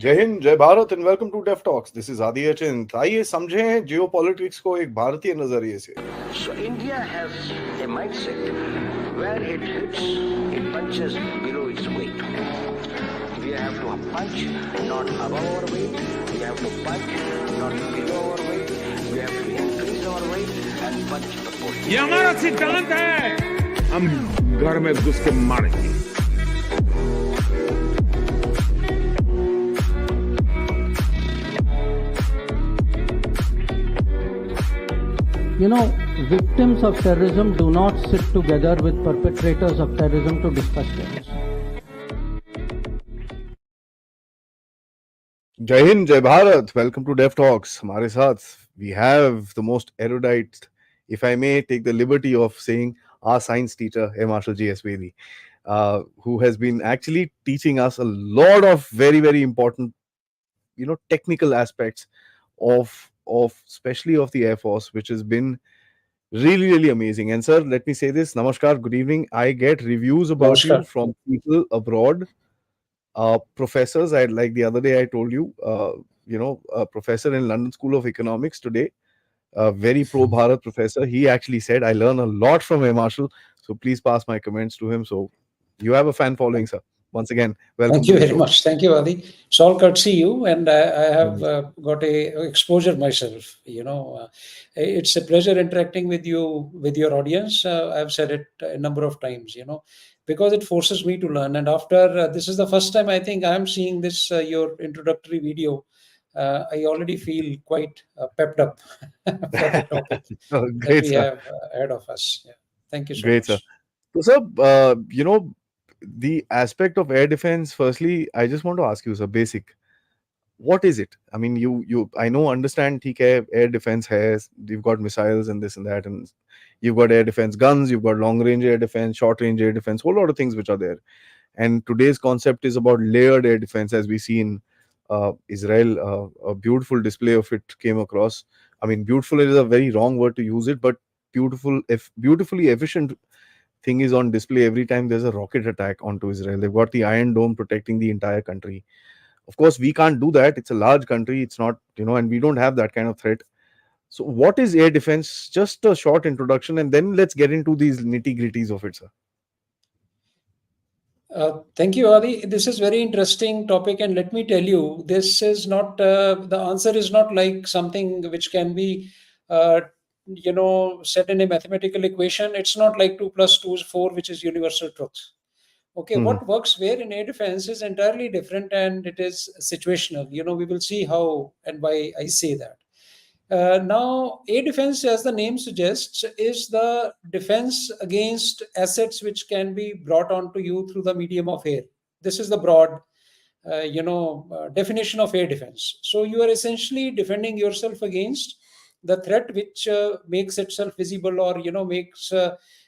जय हिंद, जय Bharat and welcome to Dev Talks. This is Aadi Achint. आइए समझें जियोपॉलिटिक्स को एक भारतीय नजरिए से. So India has a mindset where it hits, it punches below its weight. We have to punch not above our weight. We have to punch not below our weight. We have to increase our weight and punch the post. ये हमारा सिद्धांत है. हम घर में घुस के मारेंगे. You know, victims of terrorism do not sit together with perpetrators of terrorism to discuss terrorism. जय हिंद, जय Bharat. Welcome to Dev Talks. हमारे साथ we have the most erudite, if I may take the liberty of saying, our science teacher, Marshal Bedi, who has been actually teaching us a lot of very, very important, technical aspects of especially of the Air Force, which has been really, really amazing. And sir, let me say this. Namaskar, good evening. I get reviews about you Namaskar. from people abroad, professors. I like the other day I told you, a professor in London School of Economics today, a very pro Bharat professor. He actually said, I learn a lot from Air Marshal. So please pass my comments to him. So you have a fan following, sir. Once again, welcome. Thank you very much. Thank you, Aadi. It's all courtesy you, and I have got a exposure myself. It's a pleasure interacting with you, with your audience. I've said it a number of times. Because it forces me to learn. And after this is the first time I think I'm seeing this your introductory video. I already feel quite pepped up for the topic that we have ahead of us. Yeah. Thank you so much. Sir. So, sir, the aspect of air defense, firstly, I just want to ask you, sir, basic. What is it? I mean, I know, understand, air defense has, you've got missiles and this and that, and you've got air defense guns, you've got long range air defense, short range air defense, whole lot of things which are there. And today's concept is about layered air defense, as we see in Israel. A beautiful display of it came across. I mean, beautiful is a very wrong word to use it, but beautifully efficient thing is on display every time there's a rocket attack onto Israel. They've got the Iron Dome protecting the entire country. Of course, we can't do that. It's a large country. It's not, and we don't have that kind of threat. So what is air defense? Just a short introduction, and then let's get into these nitty-gritties of it, sir. Thank you, Adi. This is very interesting topic, and let me tell you, this is not the answer is not like something which can be set in a mathematical equation. It's not like 2 + 2 is 4, which is universal truth. Okay, what works where in air defense is entirely different, and it is situational. We will see how and why I say that. Now, air defense, as the name suggests, is the defense against assets which can be brought onto you through the medium of air. This is the broad, definition of air defense. So you are essentially defending yourself against the threat which makes itself visible, or makes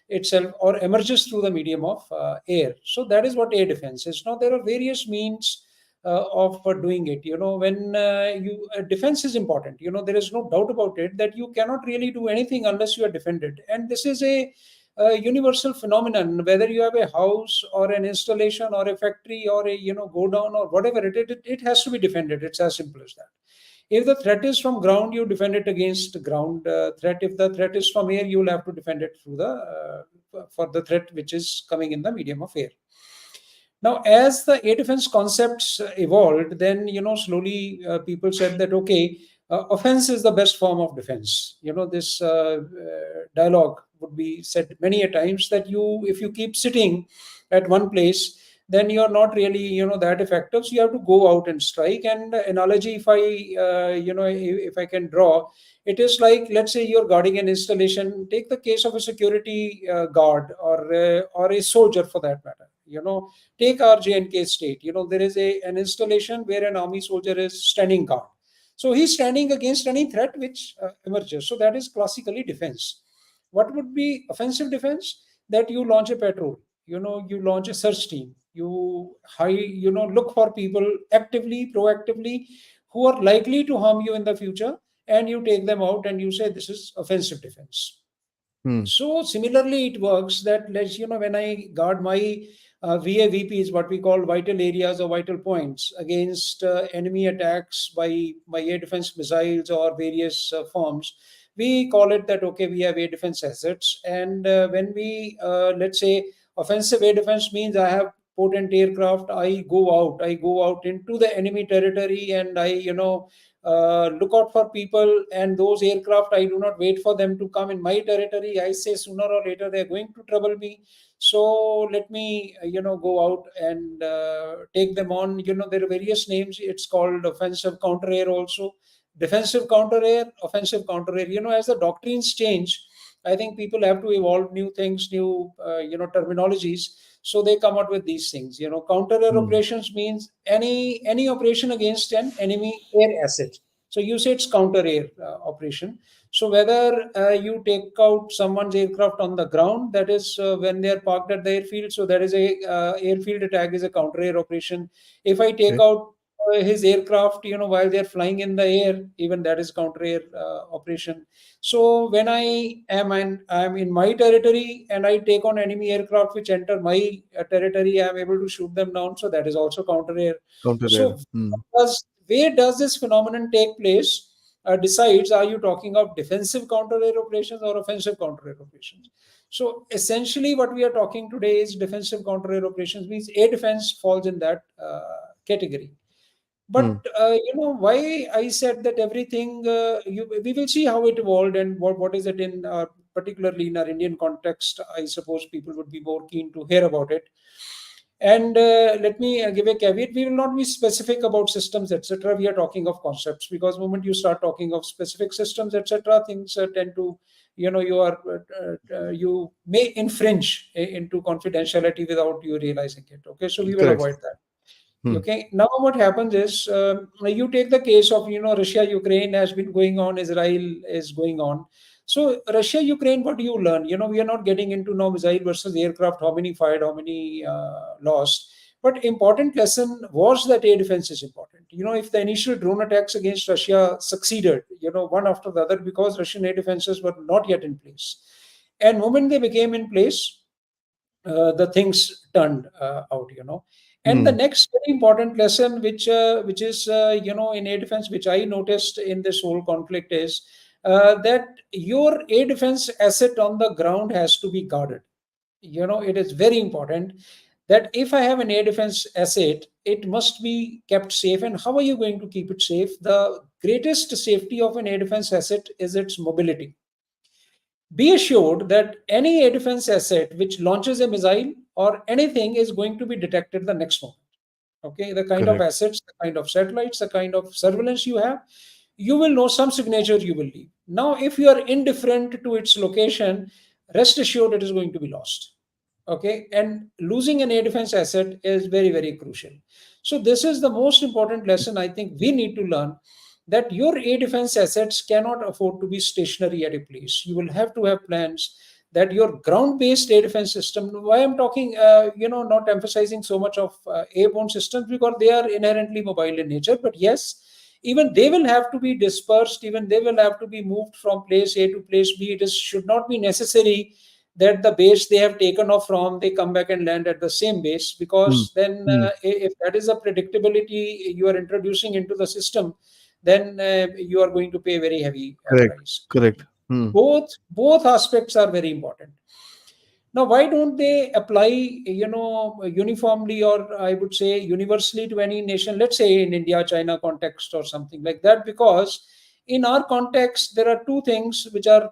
itself or emerges through the medium of air. So that is what air defense is. Now there are various means of doing it. When defense is important, there is no doubt about it that you cannot really do anything unless you are defended. And this is a universal phenomenon, whether you have a house or an installation or a factory or a go down or whatever, it has to be defended. It's as simple as that. If the threat is from ground, you defend it against ground threat. If the threat is from air, you will have to defend it through for the threat which is coming in the medium of air. Now, as the air defense concepts evolved, then slowly people said that offense is the best form of defense. This dialogue would be said many a times that if you keep sitting at one place, then you are not really that effective. So you have to go out and strike. And analogy, if I can draw, it is like, let's say you're guarding an installation. Take the case of a security guard or a soldier for that matter. Take our J&K state. There is an installation where an army soldier is standing guard. So he's standing against any threat which emerges. So that is classically defense. What would be offensive defense? That you launch a patrol. You launch a search team. You look for people actively, proactively, who are likely to harm you in the future, and you take them out and you say this is offensive defense. So similarly, it works that when I guard my VAVP is what we call vital areas or vital points against enemy attacks by air defense missiles or various forms. We call it that, okay, we have air defense assets. And when we, let's say, offensive air defense means I have potent aircraft, I go out into the enemy territory, and I, look out for people, and those aircraft, I do not wait for them to come in my territory. I say sooner or later they're going to trouble me, so let me go out and take them on. There are various names. It's called offensive counter air also, defensive counter air, offensive counter air. As the doctrines change, I think people have to evolve new things, new terminologies, so they come out with these things. Counter air Hmm. operations means any operation against an enemy air asset. So you say it's counter air operation. So whether you take out someone's aircraft on the ground, that is when they are parked at the airfield, so that is a airfield attack is a counter air operation. If I take Okay. out his aircraft, while they are flying in the air, even that is counter air operation. So when I'm in my territory and I take on enemy aircraft which enter my territory, I'm able to shoot them down. So that is also counter air. Counter So air. Hmm. where does this phenomenon take place? Decides, are you talking of defensive counter air operations or offensive counter air operations? So essentially, what we are talking today is defensive counter air operations, means air defense falls in that category. Hmm. But why I said that everything, we will see how it evolved and what is it in particularly in our Indian context. I suppose people would be more keen to hear about it. And let me give a caveat. We will not be specific about systems, etc. We are talking of concepts, because the moment you start talking of specific systems, etc., things tend to, you may infringe into confidentiality without you realizing it. Okay, so we will Correct. avoid that. Hmm. Okay, now what happens is, you take the case of, Russia Ukraine has been going on, Israel is going on. So Russia Ukraine, what do you learn? We are not getting into now missile versus aircraft, how many fired, how many lost. But important lesson was that air defense is important. If the initial drone attacks against Russia succeeded, one after the other, because Russian air defenses were not yet in place, and moment they became in place, the things turned out. And the Hmm. next very important lesson, which is in air defense, which I noticed in this whole conflict, is that your air defense asset on the ground has to be guarded. It is very important that if I have an air defense asset, it must be kept safe. And how are you going to keep it safe? The greatest safety of an air defense asset is its mobility. Be assured that any air defense asset which launches a missile or anything is going to be detected the next moment. Okay, the kind of Correct. assets, the kind of satellites, the kind of surveillance you have, you will know some signature you will leave. Now, if you are indifferent to its location, rest assured it is going to be lost. Okay, and losing an air defense asset is very, very crucial. So, this is the most important lesson I think we need to learn, that your air defense assets cannot afford to be stationary at a place. You will have to have plans that your ground-based air defense system. Why I'm talking, not emphasizing so much of airborne systems, because they are inherently mobile in nature. But yes, even they will have to be dispersed. Even they will have to be moved from place A to place B. It should not be necessary that the base they have taken off from, they come back and land at the same base, Hmm. because then Hmm. if that is a predictability you are introducing into the system, then you are going to pay a very heavy Correct. price. Correct. Hmm. Both aspects are very important. Now, why don't they apply, uniformly, or I would say universally, to any nation, let's say in India China context or something like that? Because in our context there are two things which are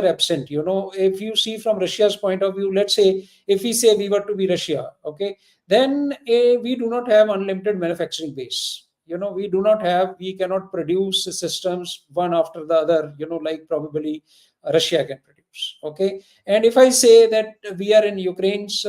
absent. If you see from Russia's point of view, let's say if we say we were to be Russia, okay, then we do not have unlimited manufacturing base. We cannot produce systems one after the other, like probably Russia can produce. Okay, and if I say that we are in Ukraine's,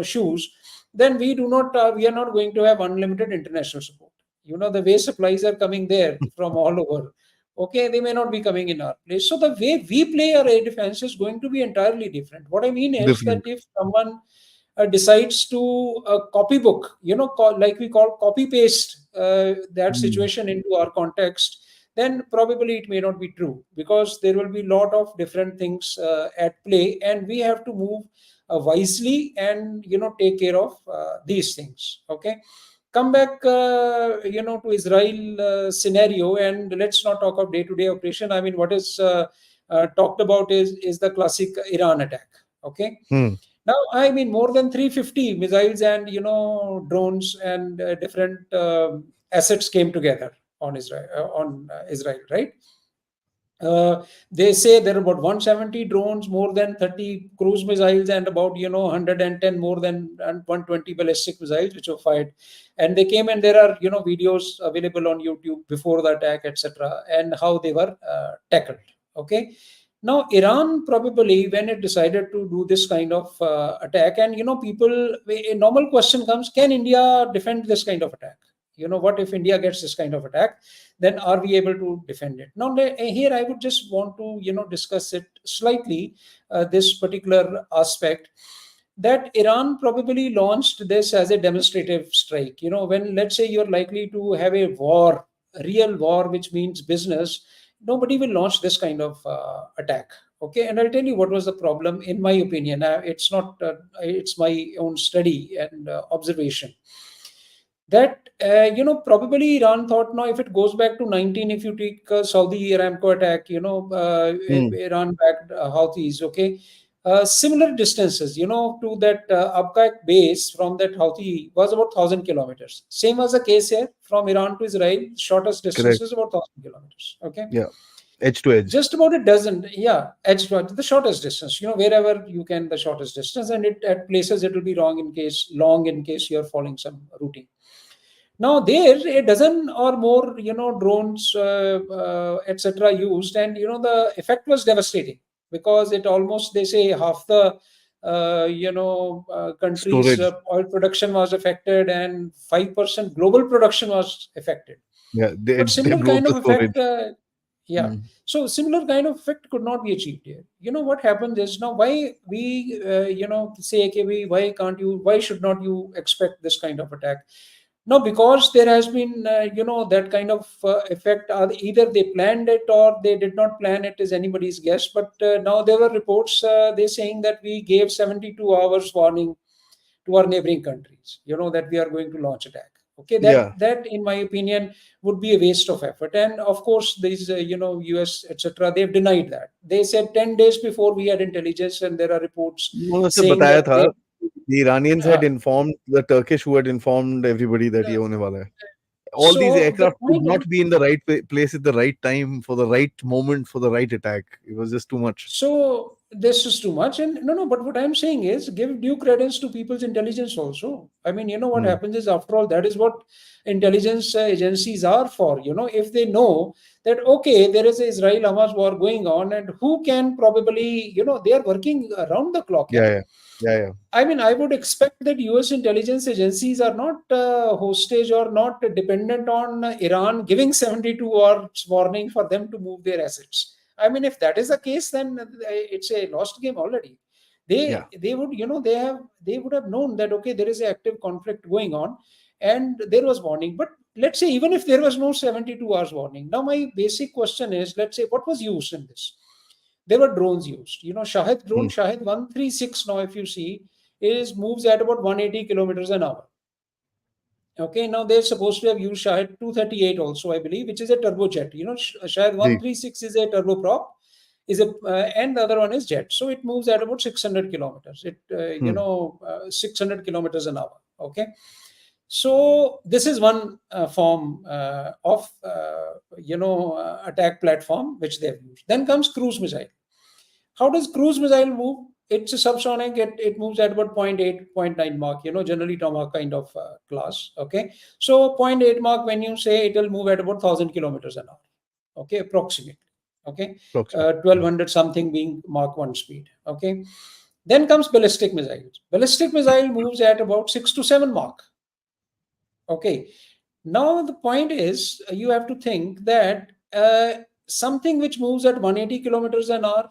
shoes, then we are not going to have unlimited international support. The way supplies are coming there from all over. Okay, they may not be coming in our place. So the way we play our air defense is going to be entirely different. What I mean is that Different. if someone decides to copybook, like we call copy paste that Hmm. situation into our context, then probably it may not be true, because there will be a lot of different things at play, and we have to move wisely and take care of these things. Okay, come back to Israel scenario, and let's not talk of day-to-day operation. I mean, what is talked about is the classic Iran attack. Okay, Hmm. now I mean more than 350 missiles and drones and different assets came together on Israel, right? They say there are about 170 drones, more than 30 cruise missiles, and about 110 more than and 120 ballistic missiles which were fired. And they came, and there are videos available on YouTube before the attack, etc., and how they were tackled. Okay. Now Iran probably, when it decided to do this kind of attack, and people, a normal question comes: Can India defend this kind of attack? What if India gets this kind of attack? Then are we able to defend it? Now here I would just want to discuss it slightly, this particular aspect, that Iran probably launched this as a demonstrative strike. When, let's say, you're likely to have a war, a real war, which means business, nobody will launch this kind of attack. Okay, and I'll tell you what was the problem, in my opinion. It's not it's my own study and observation, that probably Iran thought, now if it goes back to 19, if you take Saudi Aramco attack, Hmm. Iran backed Houthis. Okay, similar distances to that Abqaiq base from that Houthi was about 1,000 kilometers. Same was the case here, from Iran to Israel, shortest distance Correct. is about 1,000 kilometers. Okay, Yeah. Edge to edge. just about a dozen, yeah, edge to edge, the shortest distance, wherever you can, the shortest distance. And it, at places, it will be long in case you're following some routing. Now there a dozen or more, drones, etc., used, and the effect was devastating, because it almost, they say, half the country's Storage. oil production was affected, and 5% global production was affected. Yeah. They But they similar broke kind the of storage. effect, yeah. Hmm. So similar kind of effect could not be achieved here. What happens is, now why we say, okay, why can't you? Why should not you expect this kind of attack? No, because there has been, that kind of effect. Either they planned it or they did not plan it, is anybody's guess. But now there were reports, they saying that we gave 72 hours warning to our neighboring countries, that we are going to launch attack. Okay, Yeah. that in my opinion would be a waste of effort. And of course, these, US, etc., they've denied that. They said 10 days before we had intelligence, and there are reports उन्होंने से saying बताया that था, they, the Iranians uh, had informed the Turkish, who had informed everybody that ये होने वाला है. All these so the aircraft could point is, not be in the right place at the right time for the right moment for the right attack. It was just too much. so this is too much. And no, but what I'm saying is, give due credence to people's intelligence also. I mean, what Hmm. happens is, after all, that is what intelligence agencies are for. If they know that, okay, there is a Israel Hamas war going on, and who can probably, they are working around the clock. Yeah. Yeah, yeah, yeah, yeah. I mean, I would expect that US intelligence agencies are not hostage or not dependent on Iran giving 72 hours warning for them to move their assets. I mean, if that is the case, then it's a lost game already. Yeah. They would, they would have known that, okay, there is an active conflict going on, and there was warning. But let's say, even if there was no 72 hours warning, now my basic question is, let's say, what was used in this? There were drones used. Shahid drone, Hmm. Shahid 136, now if you see, is moves at about 180 kilometers an hour. Okay, now they're supposed to have used Shahid 238 also, I believe, which is a turbojet. Shahid ji. 136 is a turboprop, and the other one is jet. So it moves at about 600 kilometers. 600 kilometers an hour. Okay. So this is one form of attack platform which they've used. Then comes cruise missile. How does cruise missile move? It's a subsonic. It moves at about 0.8, 0.9 Mach, generally Tomahawk kind of class. Okay. So 0.8 Mach, when you say, it will move at about 1,000 kilometers an hour. Okay. Approximately. Okay. Approximately. 1,200 something being Mach 1 speed. Okay. Then comes ballistic missiles. Ballistic missile moves at about 6 to 7 Mach. Okay. Now the point is, you have to think that something which moves at 180 kilometers an hour,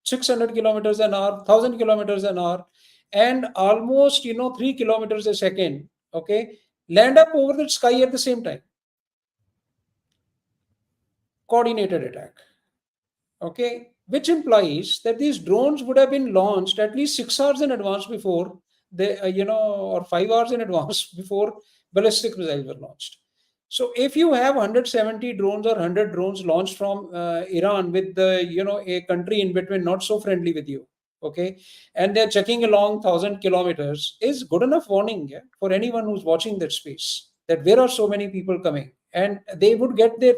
600 kilometers an hour, 1,000 kilometers an hour, and almost 3 kilometers a second. Okay, land up over the sky at the same time. Coordinated attack. Okay, which implies that these drones would have been launched at least 6 hours in advance before they, or 5 hours in advance before ballistic missiles were launched. So if you have 170 drones or 100 drones launched from Iran with a country in between not so friendly with you, okay, and they're checking along 1,000 kilometers, is good enough warning, yeah, for anyone who's watching that space, that where are so many people coming, and they would get their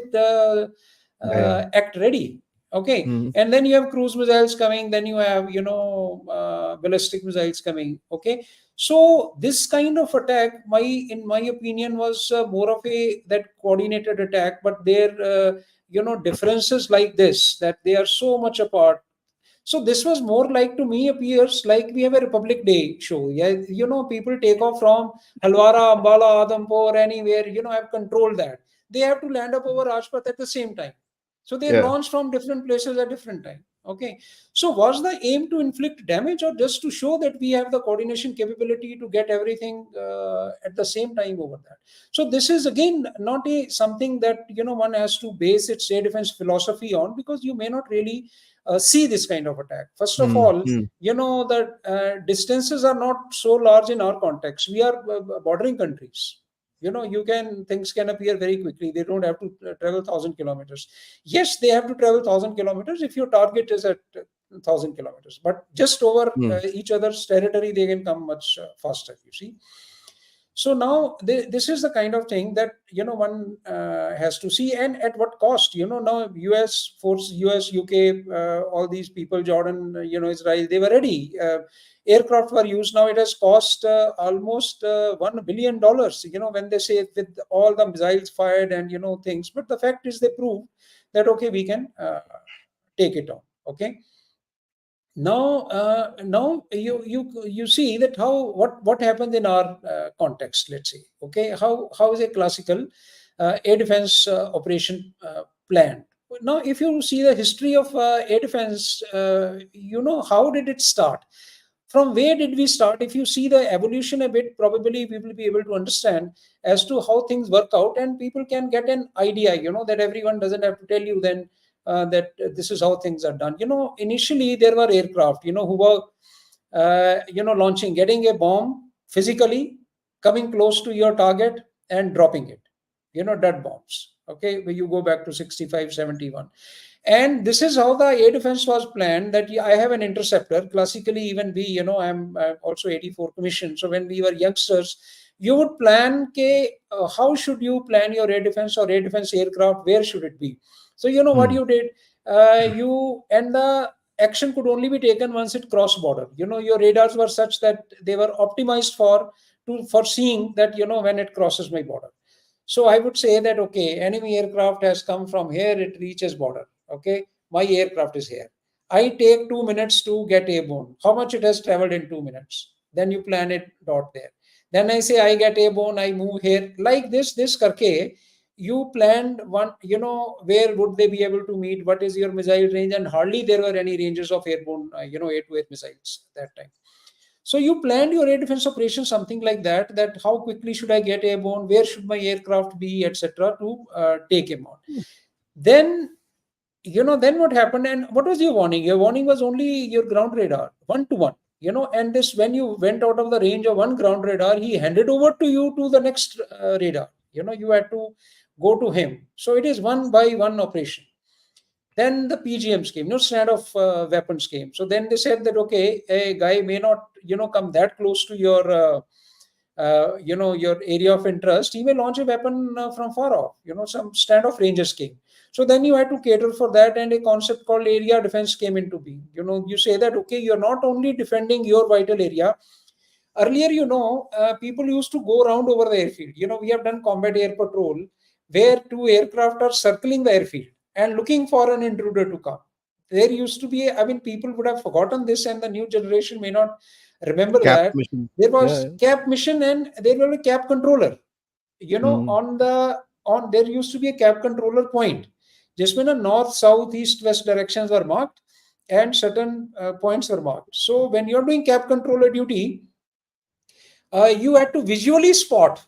Yeah, yeah. act ready. Okay, Hmm. and then you have cruise missiles coming, then you have ballistic missiles coming. Okay, so this kind of attack, in my opinion, was more of a that coordinated attack, but there differences like this, that they are so much apart. So this was more like, to me, appears like we have a Republic Day show. Yeah, people take off from Halwara, Ambala, Adampur, anywhere. Have controlled that. They have to land up over Rajpath at the same time. So they Yeah. launch from different places at different time. Okay. So was the aim to inflict damage, or just to show that we have the coordination capability to get everything at the same time over that? So this is again not a something that one has to base its air defense philosophy on, because you may not really see this kind of attack. First of Hmm. all, Hmm. that distances are not so large in our context. We are bordering countries. Things can appear very quickly. They don't have to travel 1,000 kilometers. Yes, they have to travel 1,000 kilometers if your target is at 1,000 kilometers, but just over Hmm. each other's territory, they can come much faster, you see. So now this is the kind of thing that one has to see, and at what cost. Now US force, US, UK, all these people, Jordan, Israel, they were ready. Aircraft were used. Now it has cost almost $1 billion, when they say with all the missiles fired and things. But the fact is, they prove that okay, we can take it on. Okay. Now you see that how what happens in our context. Let's say, okay, how is a classical air defense operation planned? Now, if you see the history of air defense, how did it start? From where did we start? If you see the evolution a bit, probably we will be able to understand as to how things work out, and people can get an idea. That everyone doesn't have to tell you then that this is how things are done. Initially there were aircraft, who were, launching, getting a bomb physically, coming close to your target and dropping it. Dud bombs. Okay, where you go back to 65, 71. And this is how the air defense was planned. That I have an interceptor. Classically, even we, I'm also 84 commission. So when we were youngsters, you would plan, how should you plan your air defense or air defense aircraft? Where should it be? So what Hmm. you did, and the action could only be taken once it crossed border. Your radars were such that they were optimized for seeing that when it crosses my border. So I would say that okay, enemy aircraft has come from here, it reaches border. Okay, my aircraft is here. I take 2 minutes to get airborne. How much it has traveled in 2 minutes? Then you plan it dot there. Then I say I get airborne, I move here like this karke. You planned one, where would they be able to meet? What is your missile range? And hardly there were any ranges of airborne, air-to-air missiles at that time. So you planned your air defense operation something like that. That how quickly should I get airborne? Where should my aircraft be, etc., to take him on? Then then what happened, and what was your warning? Your warning was only your ground radar, 1 to 1. And this, when you went out of the range of one ground radar, he handed over to you to the next radar. You had to go to him. So it is one by one operation. Then the PGMs came, no strand of weapons came. So then they said that okay, a guy may not come that close to your your area of interest. He may launch a weapon from far off. Some standoff ranges came. So then you had to cater for that, and a concept called area defense came into being. You say that okay, you're not only defending your vital area. Earlier, people used to go around over the airfield. We have done combat air patrol where two aircraft are circling the airfield and looking for an intruder to come. There used to be, I mean, people would have forgotten this, and the new generation may not remember Cap that. mission. There Yeah. was Yeah. cap mission, and there was a cap controller. Hmm. On there used to be a cap controller point. Just when a north, south, east, west directions were marked, and certain points were marked. So when you're doing cap controller duty, you had to visually spot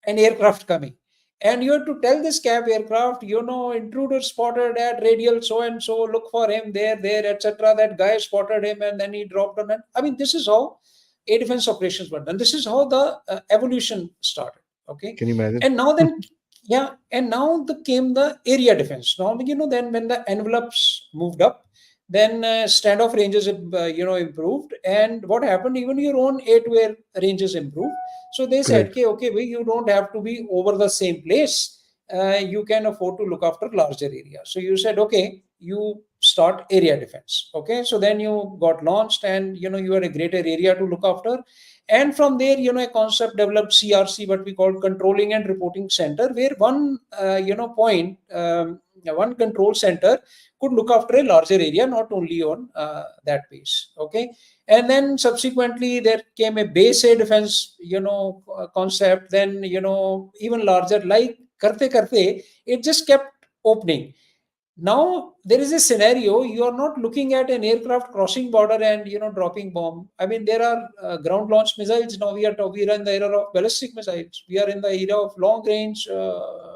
an aircraft coming. And you have to tell this cab aircraft, intruder spotted at radial so and so, look for him there, etc. That guy spotted him and then he dropped on it. I mean, this is how air defense operations were done. This is how the evolution started. Okay. Can you imagine? And now then, yeah, and now came the area defense. Now, then when the envelopes moved up, then standoff ranges, improved. And what happened? Even your own air-to-air ranges improved. So they said, Correct. okay, well, you don't have to be over the same place. You can afford to look after larger area. So you said, okay, you start area defense. Okay, so then you got launched, and you had a greater area to look after. And from there, a concept developed, CRC, what we call controlling and reporting center, where one one control center could look after a larger area, not only on that base. Okay. And then subsequently there came a base air defense concept, then even larger, like karte it just kept opening. Now there is a scenario, you are not looking at an aircraft crossing border and dropping bomb. I mean, there are ground launched missiles. Now we are in the era of ballistic missiles, we are in the era of long range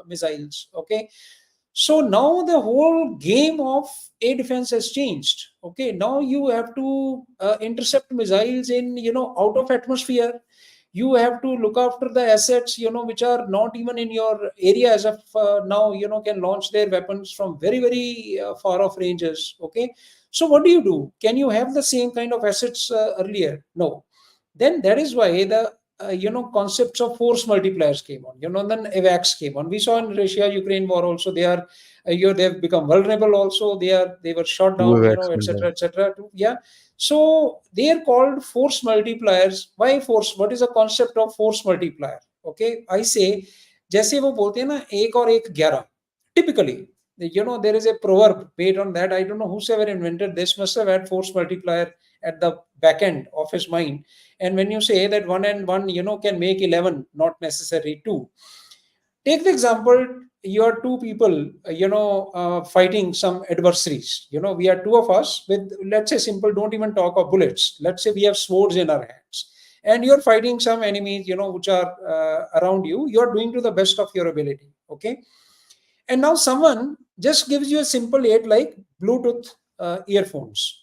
missiles. Okay. So now the whole game of air defense has changed. Okay, now you have to intercept missiles in out of atmosphere. You have to look after the assets which are not even in your area as of now. Can launch their weapons from very very far off ranges. Okay, so what do? Can you have the same kind of assets earlier? No. Then that is why the concepts of force multipliers came on. Then AVAX came on. We saw in Russia-Ukraine war also, they are they have become vulnerable also. They were shot down, etc., etc. Yeah. So they are called force multipliers. Why force? What is the concept of force multiplier? Okay, I say, जैसे वो बोलते हैं ना, एक और एक 11. Typically, there is a proverb based on that. I don't know whosoever invented this must have had force multiplier at the back end of his mind. And when you say that 1 and 1 can make 11, not necessarily 2. Take the example, you are two people fighting some adversaries. We are two of us with, let's say, simple, don't even talk of bullets, let's say we have swords in our hands, and you're fighting some enemies which are around you. You're doing to the best of your ability. Okay. And now someone just gives you a simple aid like Bluetooth earphones.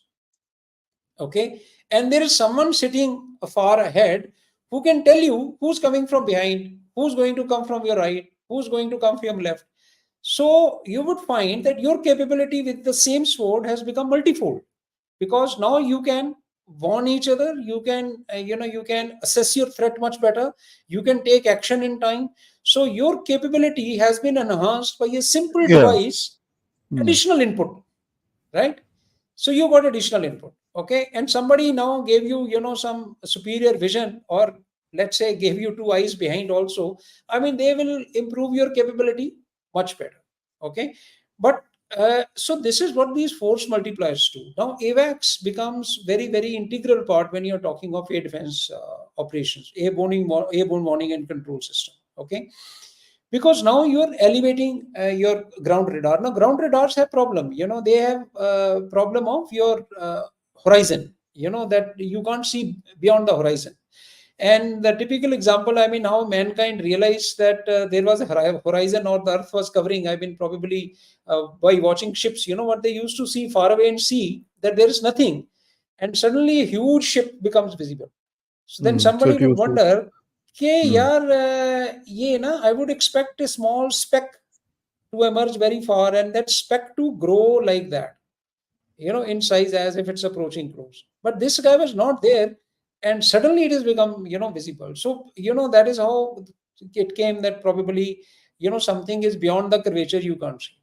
Okay. And there is someone sitting far ahead who can tell you who's coming from behind, who's going to come from your right, who's going to come from your left. So you would find that your capability with the same sword has become multifold, because now you can warn each other, you can you can assess your threat much better, you can take action in time. So your capability has been enhanced by a simple device, additional input, right? So you got additional input. Okay. And somebody now gave you some superior vision, or let's say gave you two eyes behind also. I mean, they will improve your capability much better. Okay. But so this is what these force multipliers do. Now AVAX becomes very very integral part when you're talking of air defense operations, airborne warning and control system. Okay. Because now you're elevating your ground radar. Now ground radars have problem. They have problem of your horizon. That you can't see beyond the horizon. And the typical example, I mean, how mankind realized that there was a horizon, or the earth was covering, I mean, probably by watching ships. What they used to see far away and see that there is nothing, and suddenly a huge ship becomes visible. So then somebody would wonder, okay, I would expect a small speck to emerge very far, and that speck to grow like that, in size, as if it's approaching close. But this guy was not there, and suddenly it has become, visible. So, that is how it came that probably, something is beyond the curvature you can't see.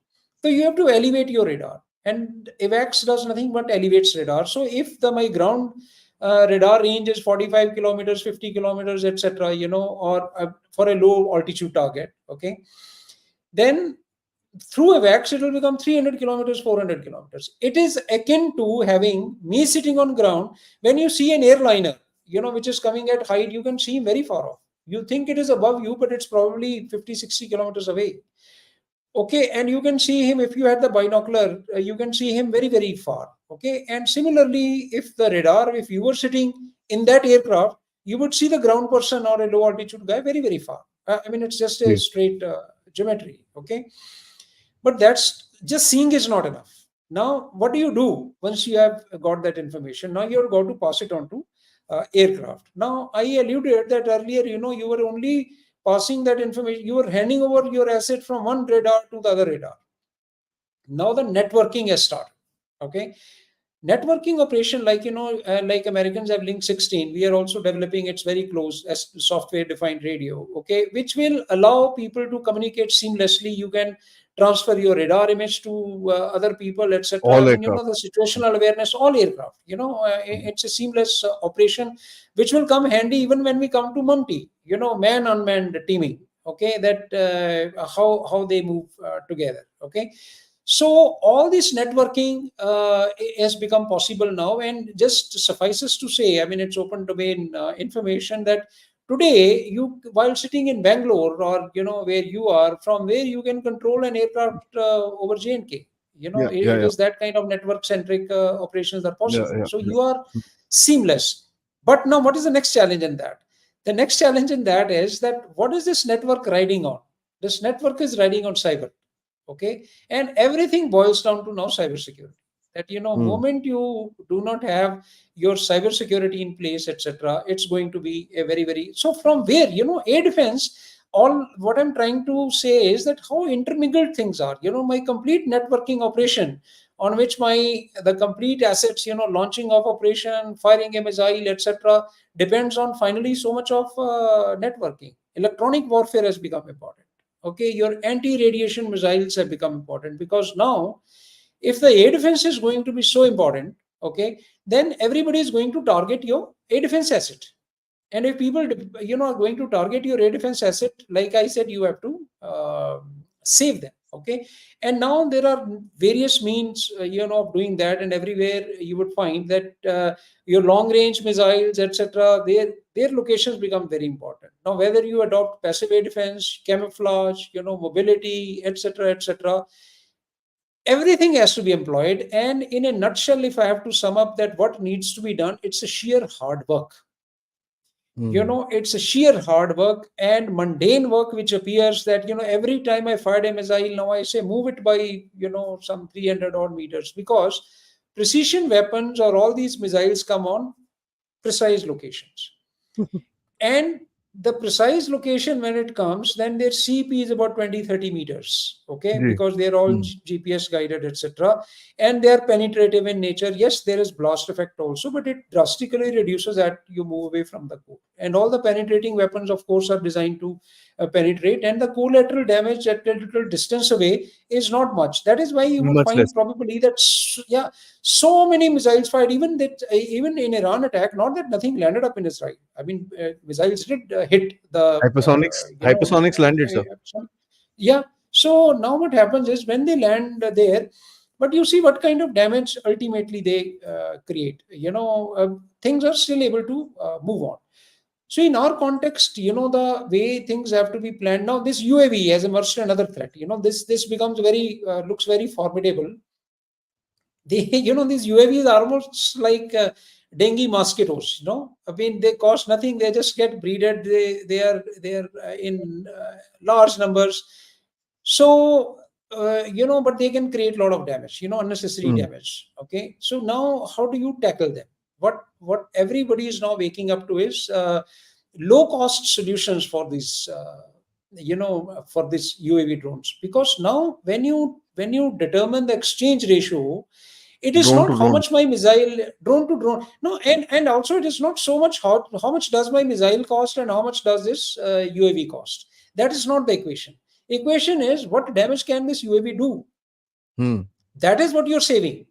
So you have to elevate your radar, and AVAX does nothing but elevates radar. So if my ground radar range is 45 kilometers, 50 kilometers, etc., or for a low altitude target, okay, then through AVAX it will become 300 kilometers, 400 kilometers. It is akin to having me sitting on ground. When you see an airliner, which is coming at height, you can see him very far off. You think it is above you, but it's probably 50, 60 kilometers away. Okay, and you can see him, if you had the binocular, you can see him very, very far. Okay, and similarly, if the radar, if you were sitting in that aircraft, you would see the ground person or a low altitude guy very, very far. I mean, it's just a straight geometry. Okay, but that's just seeing is not enough. Now, what do you do once you have got that information? Now you have got to pass it on to aircraft. Now, I alluded that earlier, you were only passing that information, you were handing over your asset from one radar to the other radar. Now the networking has started. Okay, networking operation, like like Americans have link 16, we are also developing, it's very close, as software defined radio. Okay, which will allow people to communicate seamlessly. You can transfer your radar image to other people, etc. I All mean, aircraft. the situational awareness, all aircraft, it's a seamless operation, which will come handy even when we come to Monty, man unmanned teaming. Okay, that how they move together. Okay, so all this networking has become possible now, and just suffices to say, I mean, it's open domain information that today, you, while sitting in Bangalore, or where you are, from where you can control an aircraft over J&K. Yeah, yeah, It yeah, is that kind of network centric operations are yeah, possible. yeah, So yeah. you are seamless. But now, what is the next challenge in that? The next challenge in that is that what is this network riding on? This network is riding on cyber. Okay, and everything boils down to now cybersecurity. That Hmm. moment you do not have your cybersecurity in place, etc., it's going to be a very, very, so from where air defense, all what I'm trying to say is that how intermingled things are. My complete networking operation, on which the complete assets, launching of operation, firing a missile, etc., depends on finally so much of networking. Electronic warfare has become important. Okay, your anti-radiation missiles have become important, because now, if the air defense is going to be so important, okay, then everybody is going to target your air defense asset. And if people are going to target your air defense asset, like I said, you have to save them. Okay, and now there are various means of doing that, and everywhere you would find that your long range missiles, etc., their locations become very important. Now, whether you adopt passive air defense, camouflage, mobility, etc., etc., everything has to be employed. And in a nutshell, if I have to sum up that what needs to be done, it's a sheer hard work. Hmm. It's a sheer hard work and mundane work, which appears that every time I fired a missile, now I say move it by some 300 odd meters, because precision weapons or all these missiles come on precise locations. And the precise location, when it comes, then their CP is about 20-30 meters. Okay, Ji. because they're all Hmm. GPS guided, etc., and they are penetrative in nature. Yes, there is blast effect also, but it drastically reduces as you move away from the core. And all the penetrating weapons, of course, are designed to penetrate, and the collateral damage at a little distance away is not much. That is why you would Much find less. probably that yeah, so many missiles fired, even in Iran attack, not that nothing landed up in Israel. I mean, missiles did hit the Hypersonics landed, sir. yeah. So now what happens is, when they land there, but you see what kind of damage ultimately they create. Things are still able to move on. So in our context, the way things have to be planned now, this UAV has emerged another threat. This becomes very looks very formidable. These UAVs are almost like dengue mosquitoes. I mean, they cost nothing. They just get breeded. They are in large numbers. So but they can create a lot of damage. Unnecessary Hmm. damage. Okay. So now, how do you tackle them? What everybody is now waking up to is low cost solutions for these. For this UAV drones, because now when you determine the exchange ratio, it is Drone not to how drone. much my missile, drone to drone, no, and also it is not so much how much does my missile cost and how much does this UAV cost. That is not the equation is what damage can this UAV do. Hmm. That is what you're saving.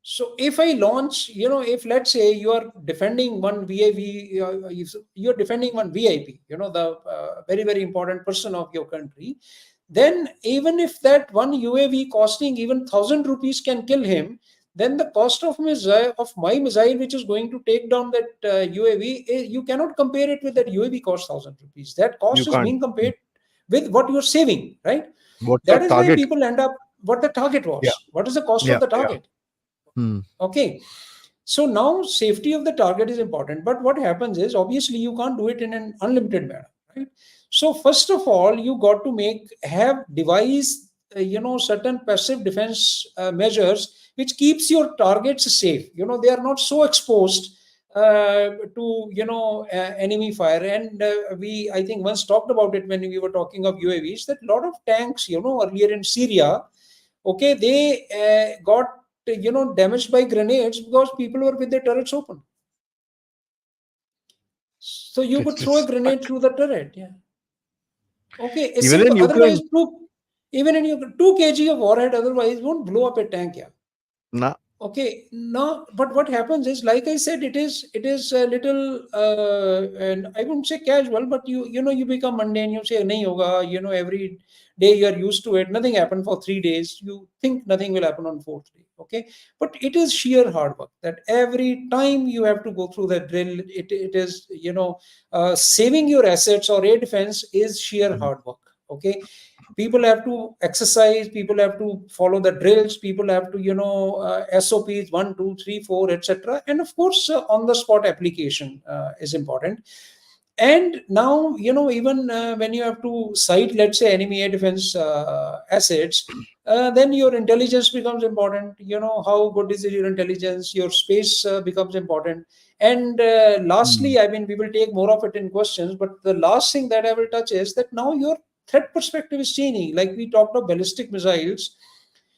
So if I launch, if let's say you are defending one VIV, you're defending one VIP, the very, very important person of your country, then even if that one UAV costing even 1,000 rupees can kill him, then the cost of my missile, which is going to take down that UAV, you cannot compare it with that UAV cost 1,000 rupees. That You cost is can't. being compared with what you're saving, right? What's the That is why target? people end up what the target Yeah, was. What is the cost yeah, of the yeah. target? Hmm. Okay, so now safety of the target is important, but what happens is obviously you can't do it in an unlimited manner, right? So first of all, you got to have devised certain passive defense measures which keeps your targets safe. They are not so exposed to enemy fire. And we, I think, once talked about it when we were talking of UAVs, that a lot of tanks earlier in Syria, okay, they got damaged by grenades because people were with their turrets open. So you could throw a It's grenade through the turret. Yeah. Okay, a even in simple, otherwise Ukraine. even in 2 kg of warhead otherwise won't blow up a tank. Yeah. Nah. Okay, no, but what happens is, like I said, it is a little, and I wouldn't say casual, but you become mundane. You say nahi hoga. Every day you are used to it. Nothing happened for 3 days. You think nothing will happen on fourth day. Okay, but it is sheer hard work. That every time you have to go through the drill, it is saving your assets or air defense is sheer hard work. Okay, people have to exercise, people have to follow the drills, people have to SOPs 1 2 3 4 etc. And of course on the spot application is important. And now even when you have to cite, let's say, enemy air defense assets, then your intelligence becomes important. How good is your intelligence, your space becomes important. And lastly, I mean, we will take more of it in questions, but the last thing that I will touch is that now your threat perspective is changing. Like we talked of ballistic missiles,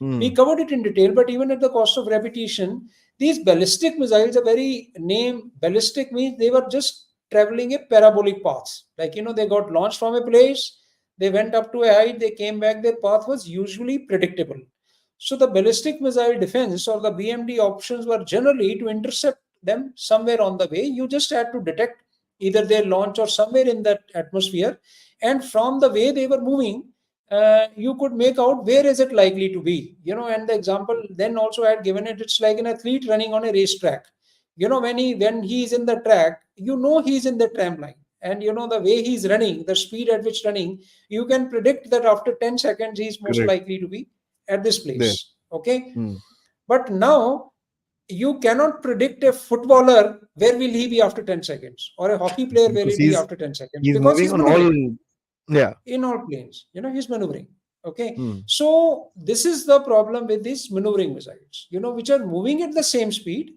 we covered it in detail, but even at the cost of repetition, these ballistic missiles, a very name ballistic means they were just traveling a parabolic path. Like, they got launched from a place, they went up to a height, they came back, their path was usually predictable. So the ballistic missile defense or the BMD options were generally to intercept them somewhere on the way. You just had to detect either their launch or somewhere in that atmosphere. And from the way they were moving, you could make out where is it likely to be. And the example then also I had given it, it's like an athlete running on a racetrack. When he's in the track, he's in the tram line. And the way he's running, the speed at which running, you can predict that after 10 seconds he's most Correct. likely to be at this There. place. Okay. Hmm. But now you cannot predict a footballer where will he be after 10 seconds, or a hockey player where Because will he be after 10 seconds, he's because moving he's on all. maneuvering Yeah. in all planes. He's maneuvering. Okay. Hmm. So this is the problem with these maneuvering missiles, which are moving at the same speed.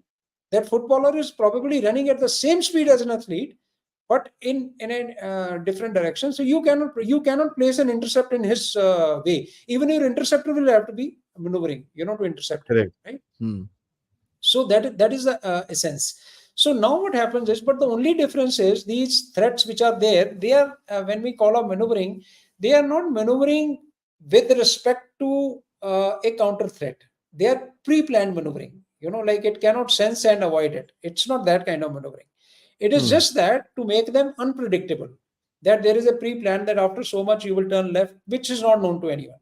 That footballer is probably running at the same speed as an athlete, but in a different direction. So you cannot place an intercept in his way. Even your interceptor will have to be maneuvering, to intercept him, Correct. right? Hmm. So that is the essence. So now what happens is, but the only difference is these threats which are there, they are when we call out maneuvering, they are not maneuvering with respect to a counter threat. They are pre-planned maneuvering. Like it cannot sense and avoid it. It's not that kind of maneuvering. It is Hmm. just that to make them unpredictable. That there is a pre-plan that after so much you will turn left, which is not known to anyone.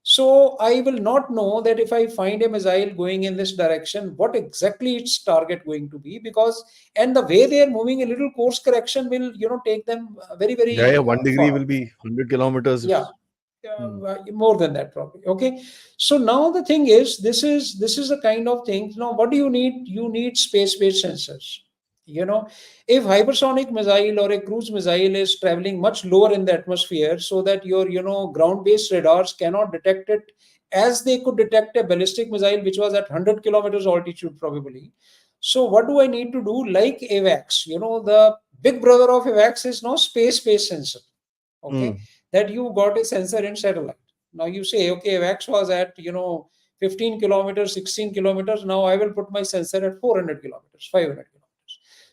So I will not know that if I find a missile going in this direction, what exactly its target going to be, because and the way they are moving, a little course correction will take them very Yeah, yeah. very 1 degree far. will be 100 kilometers. Yeah, Hmm. more than that probably. Okay, so now the thing is, this is the kind of thing. Now, what do you need? You need space-based sensors. If hypersonic missile or a cruise missile is traveling much lower in the atmosphere, so that your ground-based radars cannot detect it as they could detect a ballistic missile which was at 100 kilometers altitude probably. So what do I need to do? Like AVAX, the big brother of AVAX is now space-based sensor. Okay, Hmm. that you got a sensor in satellite. Now you say, okay, AVAX was at 15 kilometers, 16 kilometers. Now I will put my sensor at 400 kilometers, 500 kilometers.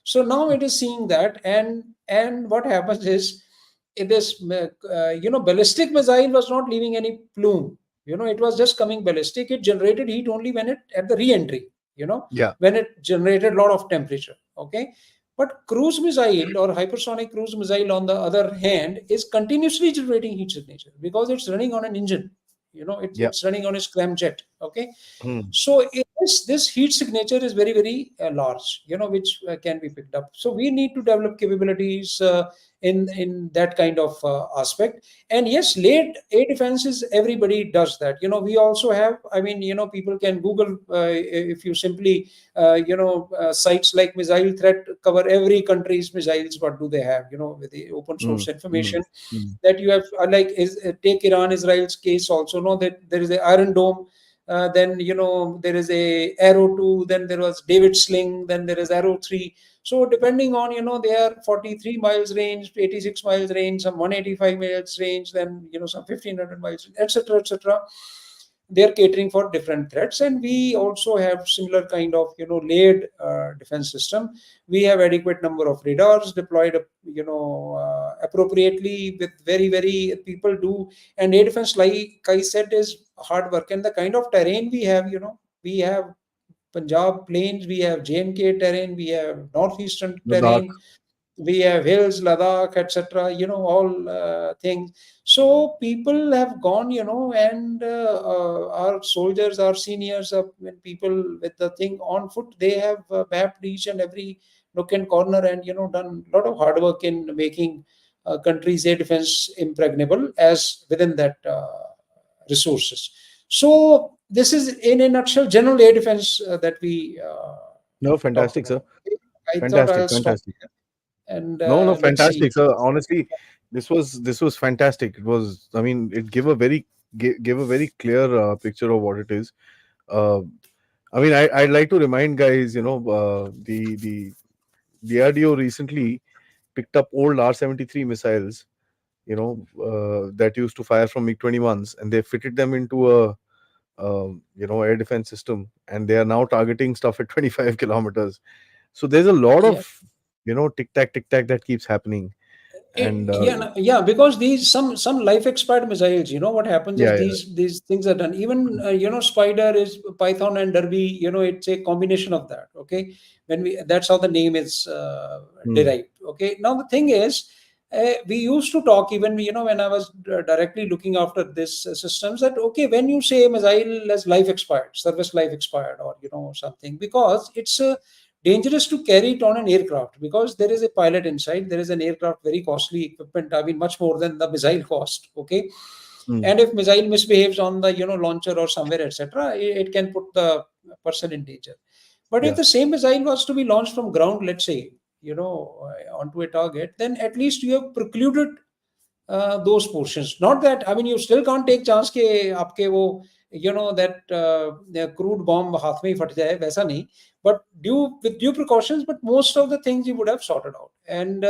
So now it is seeing that, and what happens is, it is ballistic missile was not leaving any plume. It was just coming ballistic. It generated heat only when it at the re-entry. Yeah. When it generated a lot of temperature. Okay, but cruise missile or hypersonic cruise missile, on the other hand, is continuously generating heat signature because it's running on an engine. Yeah. It's running on a scramjet. Okay, Hmm. so this heat signature is very very large. Which can be picked up. So we need to develop capabilities in that kind of aspect. And yes, late air defense is, everybody does that. We also have, I mean, people can Google, if you simply sites like missile threat cover every country's missiles, what do they have, with the open mm, source mm, information mm. that you have, take Iran Israel's case also, know that there is a Iron Dome, then there is a Arrow 2, then there was David Sling, then there is Arrow 3. So depending on, they are 43 miles range, 86 miles range, some 185 miles range, then some 1500 miles, etc., etc. They're catering for different threats. And we also have similar kind of layered defense system. We have adequate number of radars deployed appropriately, with very, very people do. And air defense, like I said, is hard work. And the kind of terrain we have, we have Punjab plains, we have JNK terrain, we have northeastern Ladakh. terrain, we have hills, Ladakh, etc. All things. So people have gone, and our soldiers, our seniors, when people with the thing on foot, they have mapped each and every nook and corner, and done a lot of hard work in making country's air defense impregnable as within that resources. So this is in a nutshell general air defense that we No, talked fantastic, about. sir. I thought Fantastic, I'll stop fantastic. here, and No, no, let's see. fantastic, sir. Honestly, this was fantastic. It was, I mean, it gave a very clear picture of what it is. Uh, I mean, I'd like to remind guys, the DRDO recently picked up old R-73 missiles, that used to fire from MiG-21s, and they fitted them into a air defense system, and they are now targeting stuff at 25 kilometers. So there's a lot Yeah. of tic tac that keeps happening, and Yeah, yeah, because these some life expired missiles, what happens is yeah, yeah. these things are done. Even Spider is Python and Derby, it's a combination of that. Okay, when we that's how the name is Hmm. derived. Okay, now the thing is, we used to talk even when I was directly looking after this systems, that okay, when you say missile as life expired, service life expired, or something, because it's dangerous to carry it on an aircraft, because there is a pilot inside, there is an aircraft, very costly equipment, I mean much more than the missile cost. Okay, Hmm. and if missile misbehaves on the launcher or somewhere, etc., it can put the person in danger. But if Yeah. the same missile was to be launched from ground, let's say, onto a target, then at least you have precluded those portions. Not that, I mean, you still can't take chance ke aapke wo, that the crude bomb haath mein hi phat jaye, वैसा नहीं. But with due precautions, but most of the things you would have sorted out. And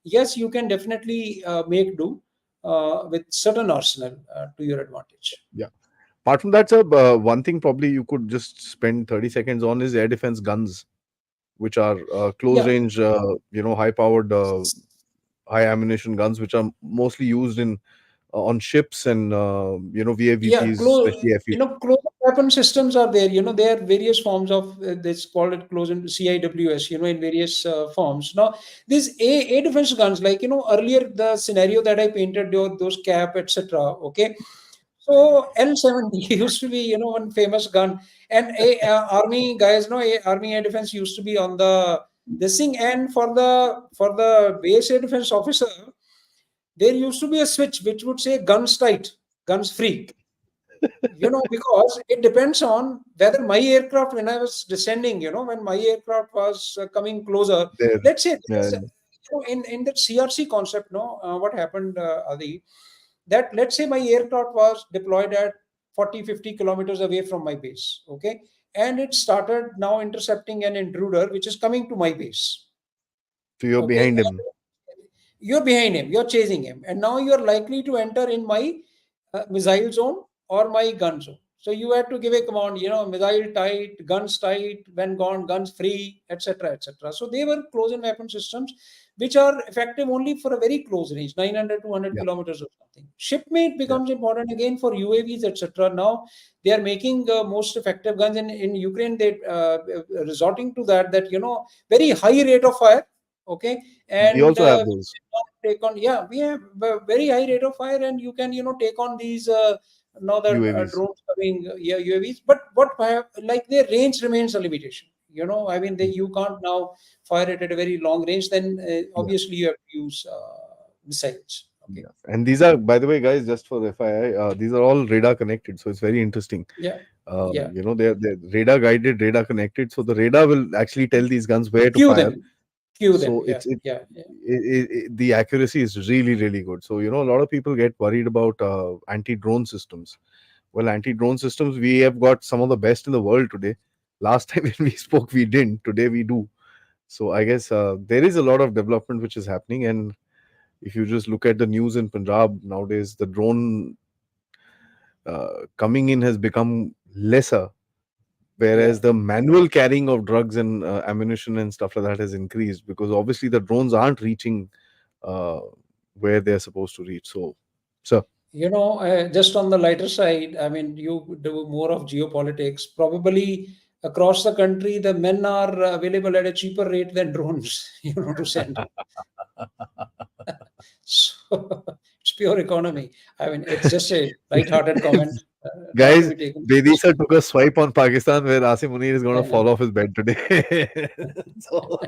yes, you can definitely make do with certain arsenal to your advantage. Yeah. Apart from that, sir, one thing probably you could just spend 30 seconds on is air defense guns, which are close Yeah. range, high powered, high ammunition guns, which are mostly used in on ships and Yeah, VAVCs, especially FE. close weapon systems are there. There are various forms of this, called it close in CIWS. In various forms. Now, these air defense guns, like earlier the scenario that I painted, those cap, etc. Okay, so L70 used to be one famous gun, and army guys, army air defense used to be on the this thing, and for the base air defense officer, there used to be a switch which would say guns tight, guns free. Because it depends on whether my aircraft, when I was descending, when my aircraft was coming closer, There. let's say, Yeah. in that CRC concept, what happened, Adi, that let's say my aircraft was deployed at 40, 50 kilometers away from my base, okay, and it started now intercepting an intruder which is coming to my base, So you're okay. behind him. You're behind him, you're chasing him, and now you're likely to enter in my missile zone or my gun zone. So you had to give a command, missile tight, guns tight, when gone, guns free, etc., etc. So they were close-in weapon systems which are effective only for a very close range, 900, 200 Yeah. kilometers or something. Shipmate Yeah. becomes important again for UAVs, etc. Now they are making most effective guns in Ukraine. They resorting to that very high rate of fire. Okay, We and also have those take on, yeah, we have a very high rate of fire, and you can take on these now that UAVs. drones coming, yeah, UAVs. But what like their range remains a limitation. I mean, you can't now fire it at a very long range. Then Yeah. obviously you have to use missiles. Okay. Yeah. And these are, by the way, guys, just for FYI, these are all radar connected, so it's very interesting. Yeah. Yeah. They're radar guided, radar connected, so the radar will actually tell these guns where to Cue fire. them. Cue them. So Yeah. Yeah. Yeah. the accuracy is really, really good. So a lot of people get worried about anti-drone systems. Well, anti-drone systems, we have got some of the best in the world today. Last time when we spoke, we didn't. Today we do. So I guess there is a lot of development which is happening. And if you just look at the news in Punjab nowadays, the drone coming in has become lesser, Yeah. whereas the manual carrying of drugs and ammunition and stuff like that has increased, because obviously the drones aren't reaching uh, where they're supposed to reach. So Just on the lighter side, I mean, you do more of geopolitics. Probably across the country, the men are available at a cheaper rate than drones, to send. So it's pure economy. I mean, it's just a light-hearted comment, not to guys, be taken Bedi sir seriously. took a swipe on Pakistan where Asim Munir is going to I fall know. off his bed today. So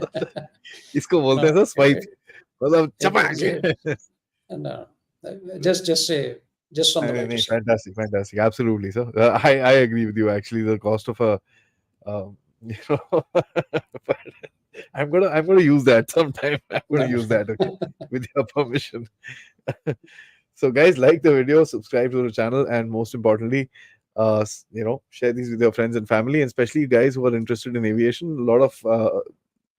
इसको बोलते हैं No, sir swipe, मतलब it is a चपाक. no. Just on the नहीं, lighter नहीं, side. fantastic, fantastic, absolutely, sir. I agree with you. Actually, the cost of a you know, but I'm gonna use that sometime. I'm gonna No, use no. that. Okay, with your permission. So, guys, like the video, subscribe to the channel, and most importantly, share these with your friends and family, and especially guys who are interested in aviation. A lot of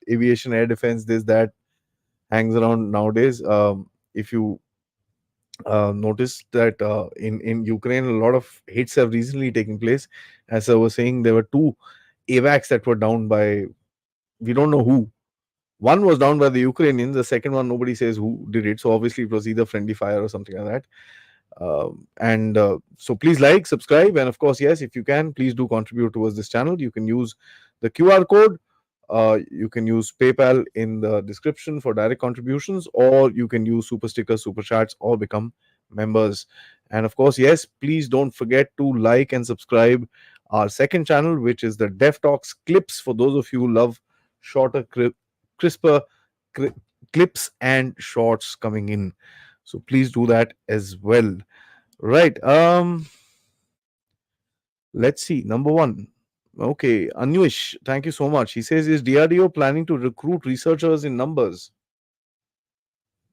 aviation, air defense, this that hangs around nowadays. If you noticed that in Ukraine, a lot of hits have recently taken place. As I was saying, there were two AVACs that were down by, we don't know who. One was down by the Ukrainians. The second one, nobody says who did it. So obviously, it was either friendly fire or something like that. And so please like, subscribe, and of course, yes, if you can, please do contribute towards this channel. You can use the QR code. You can use PayPal in the description for direct contributions, or you can use super stickers, super chats, or become members. And of course, yes, please don't forget to like and subscribe our second channel, which is the Dev Talks Clips, for those of you who love shorter, crisper cri- clips and shorts coming in. So please do that as well. Right. Let's see. Number one. Okay, Anwish, thank you so much. He says, is DRDO planning to recruit researchers in numbers?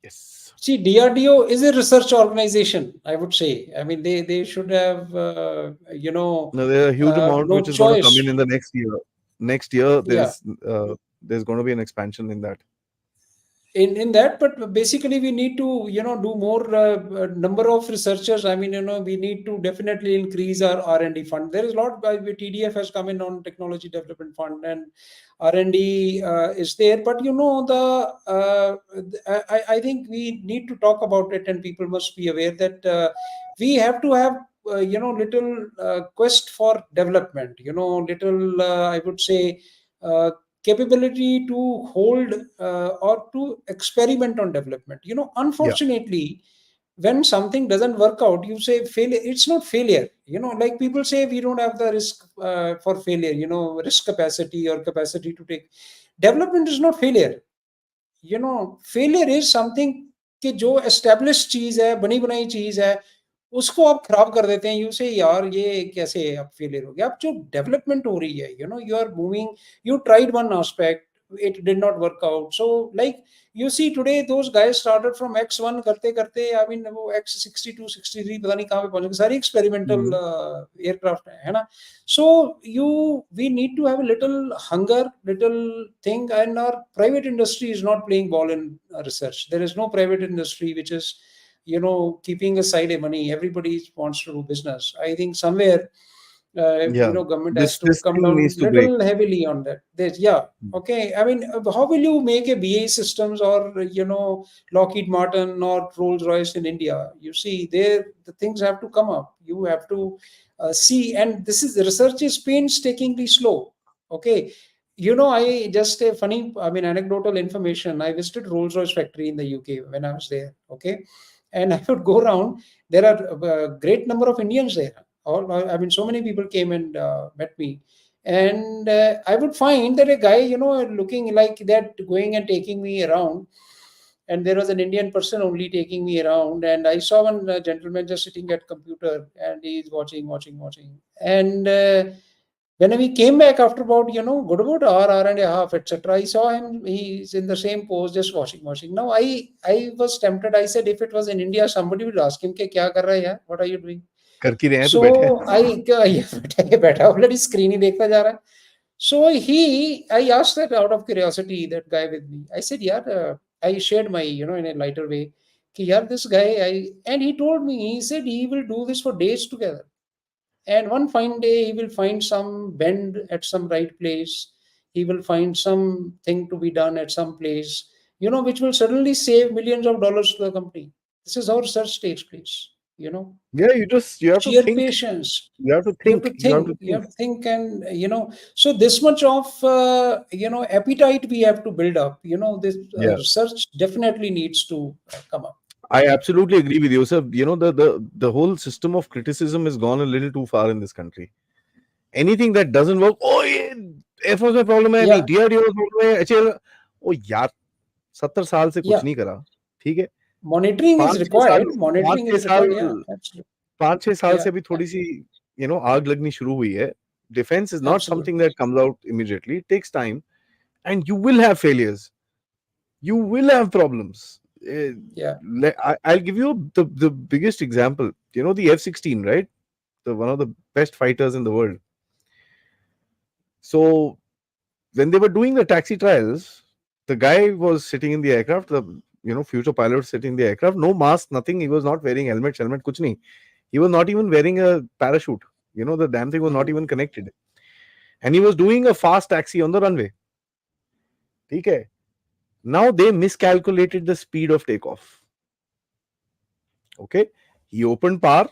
Yes. See, DRDO is a research organization, I would say. I mean, they should have, Now there are a huge amount no which is going to come choice. in the next year. Next year, Yeah. there's going to be an expansion in that. In that, but basically we need to do more number of researchers. I mean, we need to definitely increase our R&D fund. There is a lot by TDF has come in on technology development fund, and R&D is there, but I think we need to talk about it, and people must be aware that we have to have little quest for development, little I would say capability to hold or to experiment on development. Yeah. Unfortunately, when something doesn't work out, you say failure. It's not failure. Like people say, we don't have the risk for failure. Risk capacity or capacity to take. Development is not failure. Failure is something कि जो established चीज है, बनी बनाई चीज है, उसको आप खराब कर देते हैं. यू से यार ये कैसे अब फेलियर हो गया. अब जो डेवलपमेंट हो रही है, you are moving, you tried one aspect, it did not work out. So like you see today, those guys started from X1 करते करते, I mean वो X62 63 पता नहीं कहाँ पे पहुंच गए. सारी experimental Mhm. aircraft है ना. So we need to have a little hunger, little thing, and our private industry is not playing ball in research. There is no private industry which is keeping aside a money. Everybody wants to do business. I think somewhere Yeah. government has This to this come thing down needs to break. little heavily on that. Yeah, okay. I mean, how will you make a BAE Systems or Lockheed Martin or Rolls Royce in India? You see, there the things have to come up. You have to see, and this is, the research is painstakingly slow. Okay. I just a funny, I mean, anecdotal information. I visited Rolls Royce factory in the UK when I was there. Okay, and I would go around. There are a great number of Indians there. All, I mean, so many people came and met me, and I would find that a guy, looking like that, going and taking me around, and there was an Indian person only taking me around, and I saw one gentleman just sitting at computer, and he's watching, and when we came back after about good about hour and a half, etc., I saw him. He's in the same pose, just watching. Now I was tempted. I said, if it was in India, somebody would ask him, "Ke kya kar raha hai yaar? What are you doing?" कर की रहे हैं तो So बैठे हैं. I बैठा already screen ही देखता जा रहा है. So I asked that out of curiosity, that guy with me. I said, yeah, I shared my, in a lighter way, कि यार this guy, and he told me, he said he will do this for days together. And one fine day, he will find some bend at some right place. He will find something to be done at some place, which will suddenly save millions of dollars to the company. This is how research takes place, you know. Yeah, you have to Sheer think. patience. You have to You have think. to You have think. to You think. have to think, and so this much of appetite we have to build up. This Yeah, research definitely needs to come up. I absolutely agree with you, sir. The whole system of criticism has gone a little too far in this country. Anything that doesn't work, oh ये Air Force में problem है, नहीं Yeah, DRDO में problem है, HAL, ओ यार 70 साल से कुछ yeah. नहीं करा, ठीक है. Monitoring is पांच छह साल required. पांच Monitoring छह is साल required. Yeah, absolutely. 5-6 साल Yeah, से भी थोड़ी सी आग लगनी शुरू हुई है. Defense is not absolutely. something that comes out immediately. It takes time, and you will have failures. You will have problems. Yeah, I'll give you the biggest example. The F-16, right? One of the best fighters in the world. So when they were doing the taxi trials, the guy was sitting in the aircraft. The future pilot was sitting in the aircraft. No mask, nothing. He was not wearing helmet, kuch nahi. He was not even wearing a parachute. The damn thing was not even connected, and he was doing a fast taxi on the runway. Okay. Now they miscalculated the speed of takeoff. Okay. He opened power,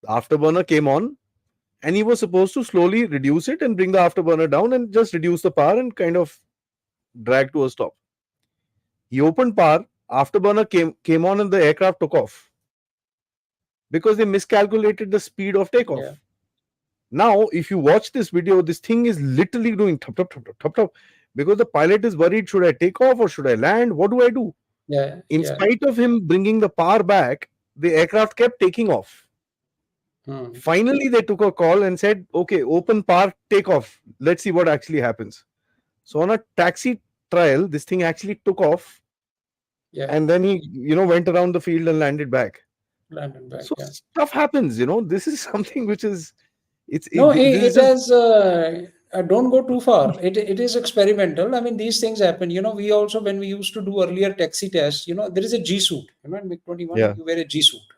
the afterburner came on, and he was supposed to slowly reduce it and bring the afterburner down and just reduce the power and kind of drag to a stop. He opened power, afterburner came on, and the aircraft took off because they miscalculated the speed of takeoff. yeah, Now, if you watch this video, this thing is literally doing top, top, top, top, top, top, because the pilot is worried, should I take off or should I land? What do I do? yeah, In yeah. spite of him bringing the power back, the aircraft kept taking off. Hmm. Finally, they took a call and said, okay, open power, take off. Let's see what actually happens. So on a taxi trial, this thing actually took off, Yeah, and then he, went around the field and landed back. landed back. So Yeah. stuff happens, This is something which is, No, this is it just, has. Don't go too far. It is experimental. I mean, these things happen. We also, when we used to do earlier taxi tests, there is a G suit. In MiG-21, yeah, you wear a G suit,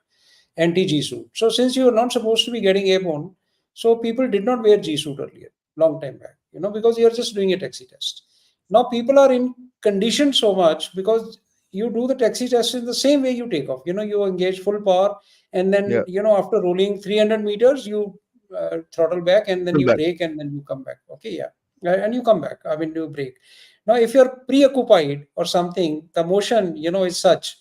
anti-G suit. So since you are not supposed to be getting airborne, so people did not wear G suit earlier, long time back. Because you are just doing a taxi test. Now people are in conditioned so much because you do the taxi test in the same way you take off. You engage full power, and yeah, then after rolling 300 meters, you throttle back, and then pull you back. brake, and then you come back. Okay, yeah. And you come back. I mean, you brake. Now, if you're preoccupied or something, the motion, is such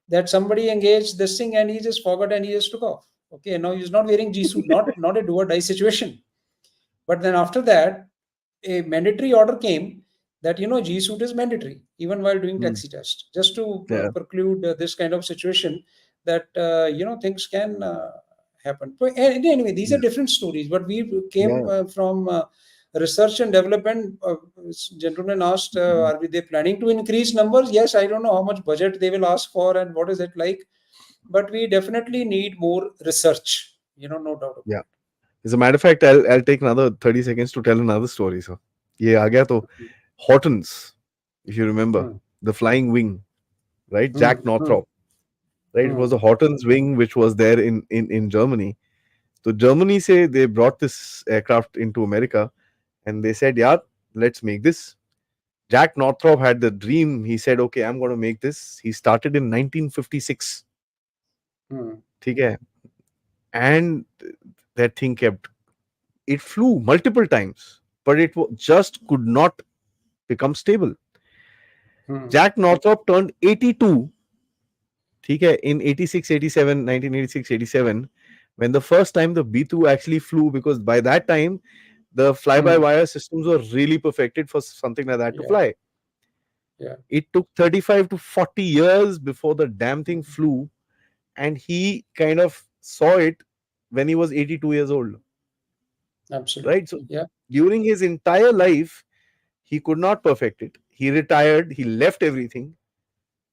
that somebody engaged this thing and he just forgot and he just took off. Okay, now he's not wearing G suit, not a do or die situation. But then after that, a mandatory order came that G suit is mandatory even while doing Hmm. taxi test, just to Yeah, preclude this kind of situation that things can happen. But anyway, these are yeah, different stories. But we came yeah. from research and development. Gentleman asked, are they planning to increase numbers? Yes, I don't know how much budget they will ask for and what is it like, but we definitely need more research. No doubt about Yeah. As a matter of fact, I'll take another 30 seconds to tell another story. So, ये आ गया तो it. Hortons, if you remember, Hmm. the flying wing, right? Hmm. Jack Hmm. Northrop, right? It Hmm. was a Hortons wing which was there in Germany. So Germany say they brought this aircraft into America, and they said, yeah, let's make this. Jack Northrop had the dream. He said, okay, I'm going to make this. He started in 1956. Hmm. ठीक है? And that thing kept, it flew multiple times, but it just could not become stable. Hmm. Jack Northrop turned 82, ठीक है, in 86, 87, 1986, 87, when the first time the B2 actually flew, because by that time, the Hmm. fly-by-wire systems were really perfected for something like that to Yeah. fly. Yeah. It took 35 to 40 years before the damn thing flew, and he kind of saw it when he was 82 years old, right? Absolutely. So Yeah. during his entire life, he could not perfect it. He retired, he left everything,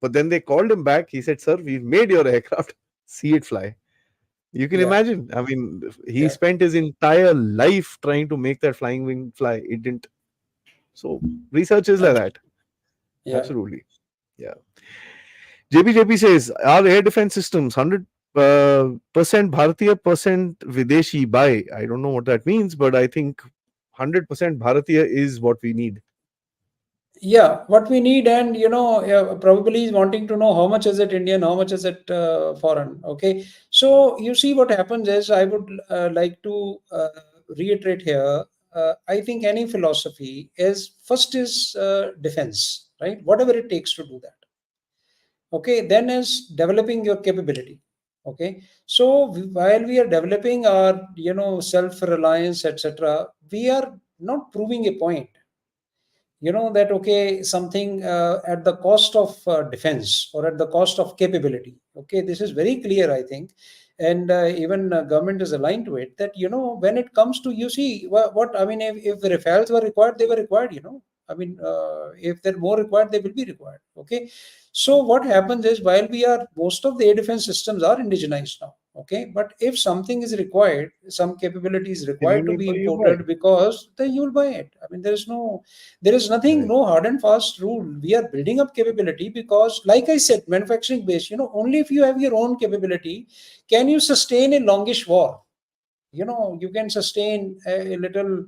but then they called him back. He said, "Sir, we've made your aircraft, see it fly." You can Yeah. imagine. I mean, he Yeah. spent his entire life trying to make that flying wing fly. It didn't. So research is like that. Absolutely. Yeah. Absolutely. Yeah. JPJP says our air defense systems 100% Bharatiya, percent Videshi. Buy. I don't know what that means, but I think 100% Bharatiya is what we need. Yeah, what we need, and probably is wanting to know how much is it Indian, how much is it foreign. Okay, so you see what happens is, I would like to reiterate here. I think any philosophy is first is defense, right? Whatever it takes to do that. Okay, then is developing your capability. Okay, so while we are developing our self reliance, etc., we are not proving a point, that okay, something at the cost of defense or at the cost of capability. Okay, this is very clear, I think. And even government is aligned to it, that when it comes to, you see what I mean, if the Rafales were required, they were required. I mean, if they're more required, they will be required. Okay, so what happens is, while we are, most of the air defense systems are indigenized now. Okay, but if something is required, some capability is And you required to need be buy, you buy. imported, because then you'll buy it. I mean, there is nothing, Right. no hard and fast rule. We are building up capability because, like I said, manufacturing base, only if you have your own capability can you sustain a longish war. You can sustain a little,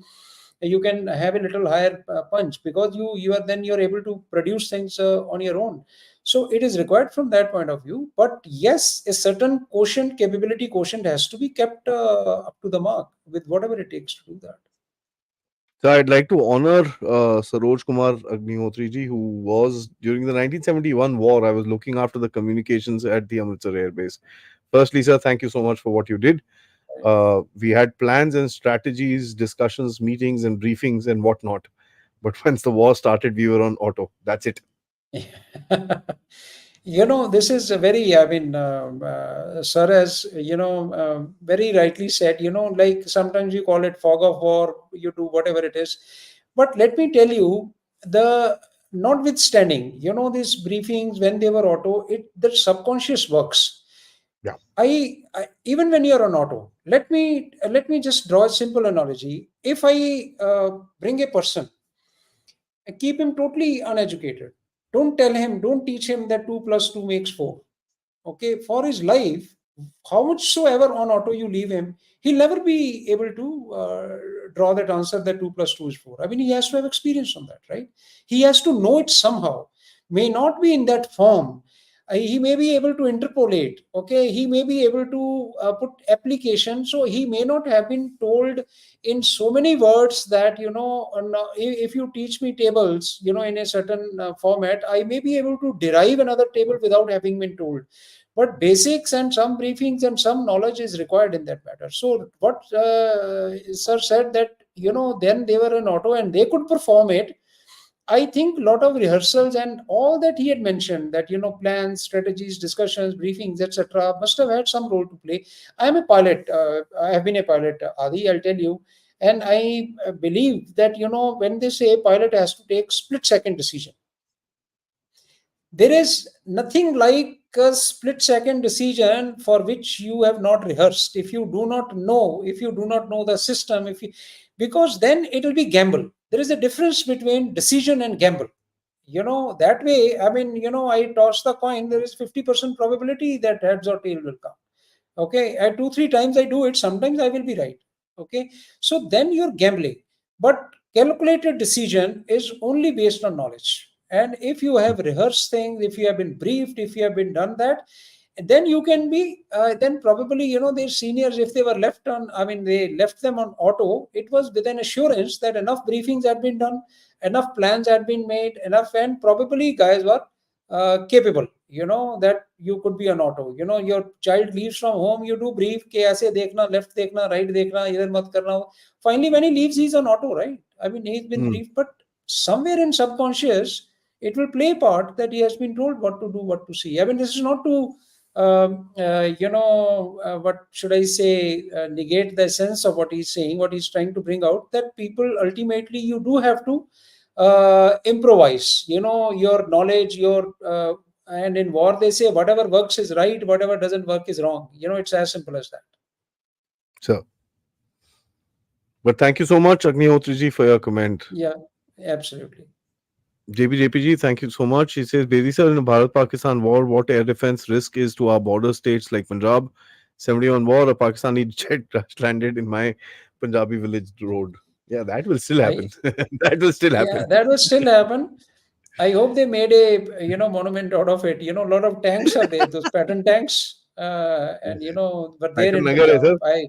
you can have a little higher punch, because you're able to produce things on your own. So it is required from that point of view. But yes, a certain quotient, capability quotient, has to be kept up to the mark with whatever it takes to do that. So I'd like to honor Saroj Kumar Agnihotri ji, who was during the 1971 war. I was looking after the communications at the Amritsar Air Base. Firstly, sir, thank you so much for what you did. We had plans and strategies, discussions, meetings, and briefings and whatnot. But once the war started, we were on auto. That's it. This is a very, I mean, sir has, very rightly said, like sometimes you call it fog of war, you do whatever it is. But let me tell you, the notwithstanding, these briefings, when they were auto, the subconscious works. Yeah. I even when you're on auto, let me just draw a simple analogy. If I bring a person, keep him totally uneducated. Don't teach him that 2 plus 2 makes 4. Okay, for his life, how much so ever on auto you leave him, he'll never be able to draw that answer that 2 plus 2 is 4. I mean, he has to have experience on that, right? He has to know it somehow. May not be in that form. He may be able to interpolate. Okay, he may be able to put application. So he may not have been told in so many words that if you teach me tables in a certain format, I may be able to derive another table without having been told. But basics and some briefings and some knowledge is required in that matter. So what sir said, that then they were in auto and they could perform it. I think a lot of rehearsals and all that he had mentioned, that plans, strategies, discussions, briefings, etc., must have had some role to play. I am a pilot. I have been a pilot, Adi, I'll tell you. And I believe that when they say a pilot has to take split second decision, there is nothing like a split second decision for which you have not rehearsed. If you do not know, the system, because then it will be gamble. There is a difference between decision and gamble. That way, I mean, I toss the coin, there is 50% probability that heads or tail will come. Okay, at 2 3 times I do it, sometimes I will be right. Okay, so then you're gambling. But calculated decision is only based on knowledge. And if you have rehearsed things, if you have been briefed, if you have been done that, then you can be then probably their seniors, if they were left on, I mean, they left them on auto, it was with an assurance that enough briefings had been done, enough plans had been made, enough, and probably guys were capable, that you could be an auto. Your child leaves from home, you do brief ke aise dekhna, left dekhna, right dekhna, idhar mat karna. Finally when he leaves, he's on auto, right? I mean, he's been Hmm. briefed. But somewhere in subconscious, it will play a part that he has been told what to do, what to see. I mean, this is not to what should I say, negate the essence of what he's saying, what he's trying to bring out, that people ultimately, you do have to improvise, your knowledge, and in war they say whatever works is right, whatever doesn't work is wrong. It's as simple as that. So, but thank you so much, Agnihotriji, for your comment. Yeah, absolutely. JPJPG, thank you so much. He says, Bedi sir, in a Bharat-Pakistan war, what air defense risk is to our border states like Punjab? 71 war, a Pakistani jet crash landed in my Punjabi village road. Yeah, that will still I happen. That will still Yeah, happen. that will still happen. I hope they made a monument out of it. A lot of tanks are there, those pattern tanks, and but there Pattern in nagar hai, Punjab. sir.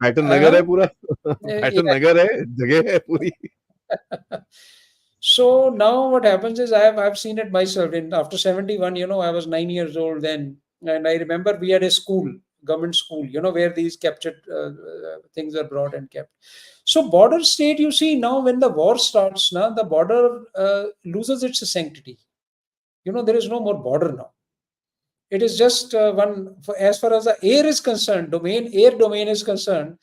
Pattern nagar Uh, hai pura. Pattern yeah. nagar hai. Jagah hai puri. So now what happens is I've seen it myself. After 71, I was 9 years old then, and I remember we had a school, government school, where these captured things are brought and kept. So border state, you see, now when the war starts, now the border loses its sanctity. There is no more border now. It is just one. As far as the air is concerned, air domain is concerned,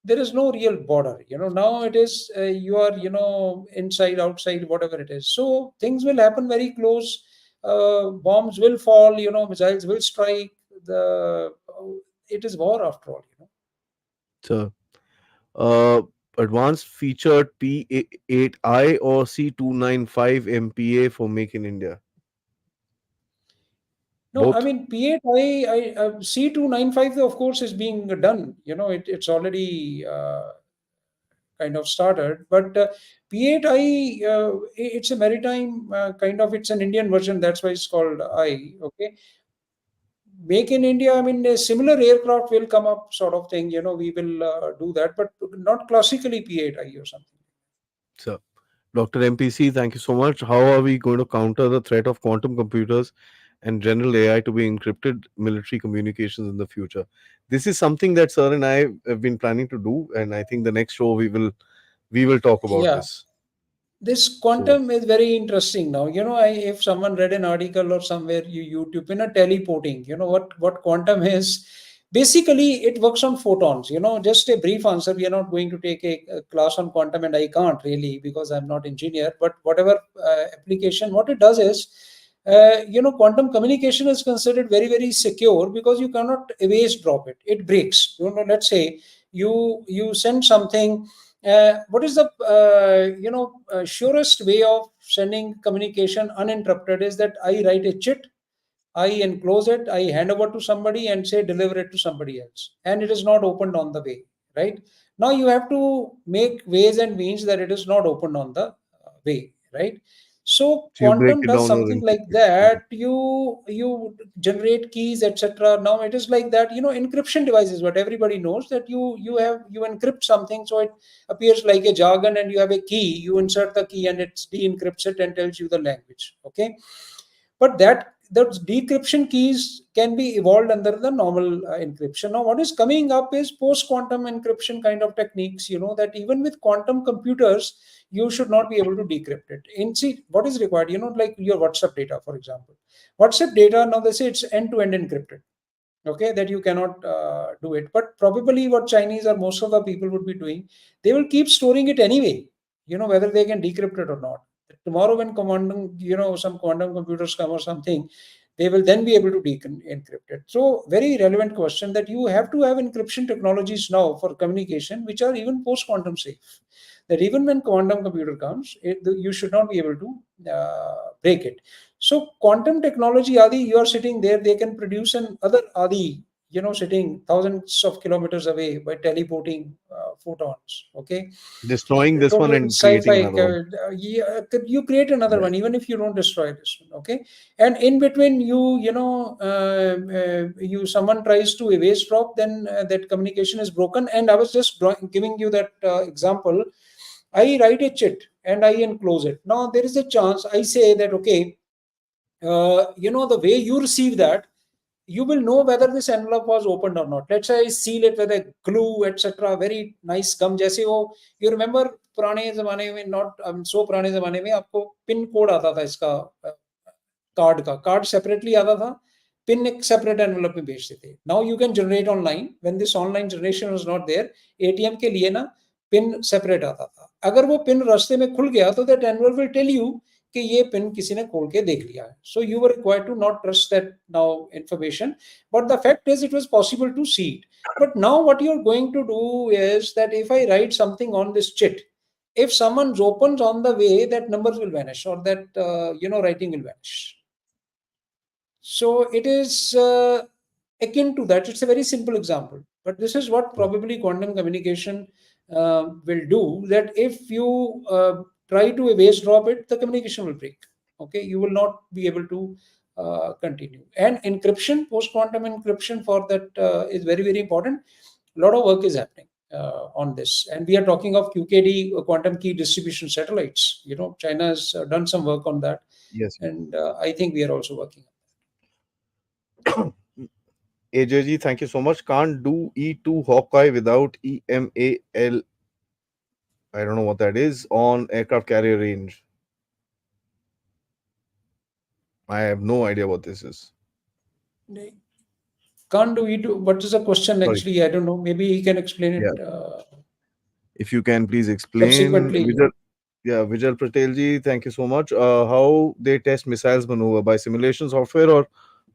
there is no real border. Now it is you are inside, outside, whatever it is. So things will happen very close. Bombs will fall. Missiles will strike. The It is war after all. So, uh, advanced featured P8I or C295 MPA for Make in India. No, I Both. mean P8I, C295, of course, is being done. It's already kind of started. But P8I, it's a maritime kind of, it's an Indian version. That's why it's called I. Okay. Make in India, I mean, a similar aircraft will come up, sort of thing. We will do that, but not classically P8I or something. So, Dr. MPC, thank you so much. How are we going to counter the threat of quantum computers and general AI to be encrypted military communications in the future? This is something that Sir and I have been planning to do, and I think the next show we will talk about Yeah. this. This So, quantum is very interesting now. If someone read an article or somewhere you YouTube in a teleporting, what quantum is. Basically, it works on photons. Just a brief answer. We are not going to take a class on quantum, and I can't really because I'm not engineer. But whatever application, what it does is, quantum communication is considered very, very secure because you cannot erase drop it. It breaks. Let's say you send something. What is the surest way of sending communication uninterrupted is that I write a chit, I enclose it, I hand over to somebody and say deliver it to somebody else, and it is not opened on the way. Right now, you have to make ways and means that it is not opened on the way. Right. So you break quantum it does down or something like encrypt it. that. You generate keys, etc. Now it is like that. Encryption devices. What everybody knows, that you encrypt something, so it appears like a jargon, and you have a key. You insert the key, and it de-encrypts it and tells you the language. Okay, but that those decryption keys can be evolved under the normal encryption. Now what is coming up is post quantum encryption kind of techniques, that even with quantum computers you should not be able to decrypt it. In see what is required, like your WhatsApp data, for example. WhatsApp data, now they say it's end to end encrypted. Okay, that you cannot do it, but probably what Chinese or most of the people would be doing, they will keep storing it anyway, whether they can decrypt it or not. Tomorrow when quantum, some quantum computers come or something, they will then be able to encrypt it. So very relevant question, that you have to have encryption technologies now for communication which are even post quantum safe, that even when quantum computer comes, you should not be able to break it. So quantum technology, Adi, you are sitting there, they can produce an other Adi, sitting thousands of kilometers away by teleporting photons. Okay, Destroying this one total and creating sci-fi. another one. Yeah, you create another Yeah. one even if you don't destroy this one. Okay, and in between you someone tries to erase drop, then that communication is broken. And I was just giving you that example. I write a chit and I enclose it. Now there is a chance I say that, okay, the way you receive that, you will know whether this envelope was opened or not. Let's say I seal it with a glue, etc. Very nice gum. जैसे वो, you remember पुराने जमाने में, not so पुराने जमाने में आपको pin code आता था इसका, कार्ड सेपरेटली आता था, पिन एक सेपरेट एनवेलप में भेजते थे. Now you can generate online. When this online generation was not there, ATM के लिए ना पिन सेपरेट आता था. अगर वो पिन रास्ते में खुल गया तो that envelope will tell you कि ये पिन किसी ने खोल के देख लिया है. So you were required to not trust that now information, but the fact is it was possible to see it. But now what you're going to do is that if I write something on this chit, if someone opens on the way, that numbers will vanish, or that writing will vanish. So it is akin to that. It's a very simple example, but this is what probably quantum communication will do. That if you try to erase drop it, the communication will break. Okay, you will not be able to continue. And encryption, post quantum encryption for that is very, very important. A lot of work is happening on this, and we are talking of QKD, quantum key distribution satellites. China has done some work on that, Yes. and I think we are also working on. AJG, thank you so much. Can't do E2 Hawkeye without EMAL. I don't know what that is on aircraft carrier range. I have no idea what this is. Can't do it. What is the question? Sorry. Actually, I don't know. Maybe he can explain it. Yeah. If you can please explain. Subsequently. Vijay Patelji, thank you so much. How they test missiles maneuver, by simulation software or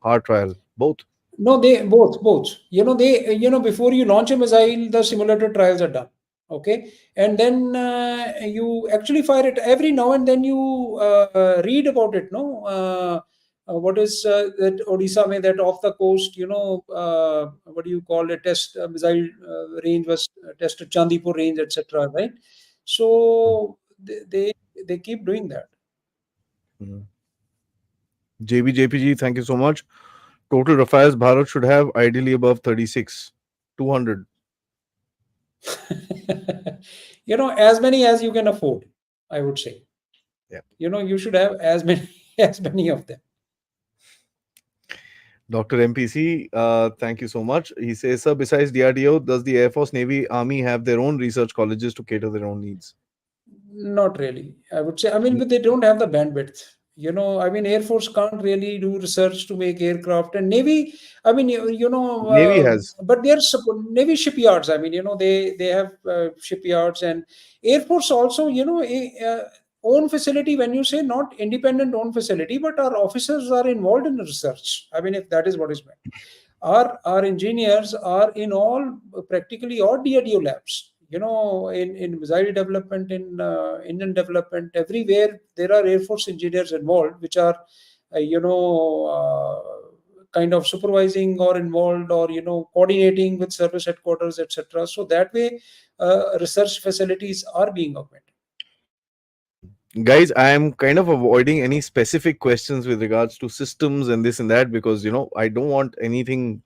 hard trial? Both. No, they both. Before you launch a missile, the simulator trials are done. Okay, and then you actually fire it. Every now and then you read about it. No, what is that Odisha mein, that off the coast? What do you call it? Test missile range was tested, Chandipur range, etc. Right? So they keep doing that. JPG, thank you so much. Total Rafales Bharat should have ideally above 36, 200. As many as you can afford, I would say. Yeah. You should have as many of them. Dr. MPC, thank you so much. He says, sir, besides DRDO, does the Air Force, Navy, Army have their own research colleges to cater their own needs? Not really, I would say. I mean, but they don't have the bandwidth. Air Force can't really do research to make aircraft, and Navy, Navy has. But they're Navy shipyards. They have shipyards, and Air Force also, own facility. When you say not independent own facility, but our officers are involved in the research. If that is what is meant. Our engineers are in practically all DRDO labs. In missile development, in Indian development, everywhere there are Air Force engineers involved, which are, kind of supervising or involved, or coordinating with service headquarters, etc. So that way, research facilities are being augmented. Guys, I am kind of avoiding any specific questions with regards to systems and this and that, because I don't want anything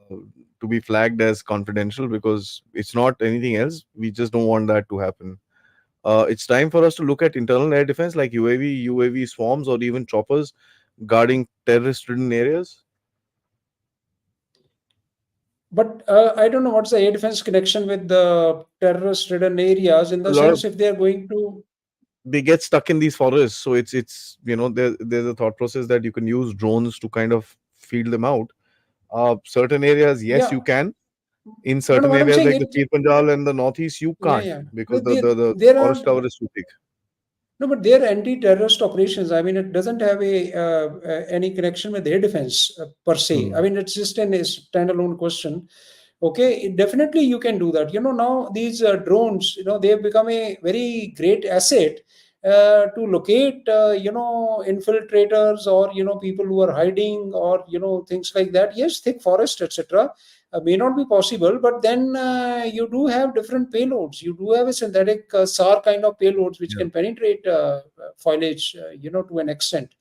to be flagged as confidential, because it's not anything else. We just don't want that to happen. It's time for us to look at internal air defense like UAV swarms, or even choppers guarding terrorist-ridden areas. But I don't know what's the air defense connection with the terrorist-ridden areas, in the sense if they are going to. They get stuck in these forests, so it's there's a thought process that you can use drones to kind of field them out. Certain areas, yes, you can. In certain areas like the Pir Panjal and the northeast, you can't, because the forest cover is too thick. No, but they're anti-terrorist operations. It doesn't have any connection with air defense per se. It's just a standalone question. Okay, definitely you can do that. Now these drones, they have become a very great asset to locate, infiltrators, or people who are hiding, or things like that. Yes, thick forest, etc. May not be possible, but then you do have different payloads. You do have a synthetic SAR kind of payloads which can penetrate foliage, to an extent,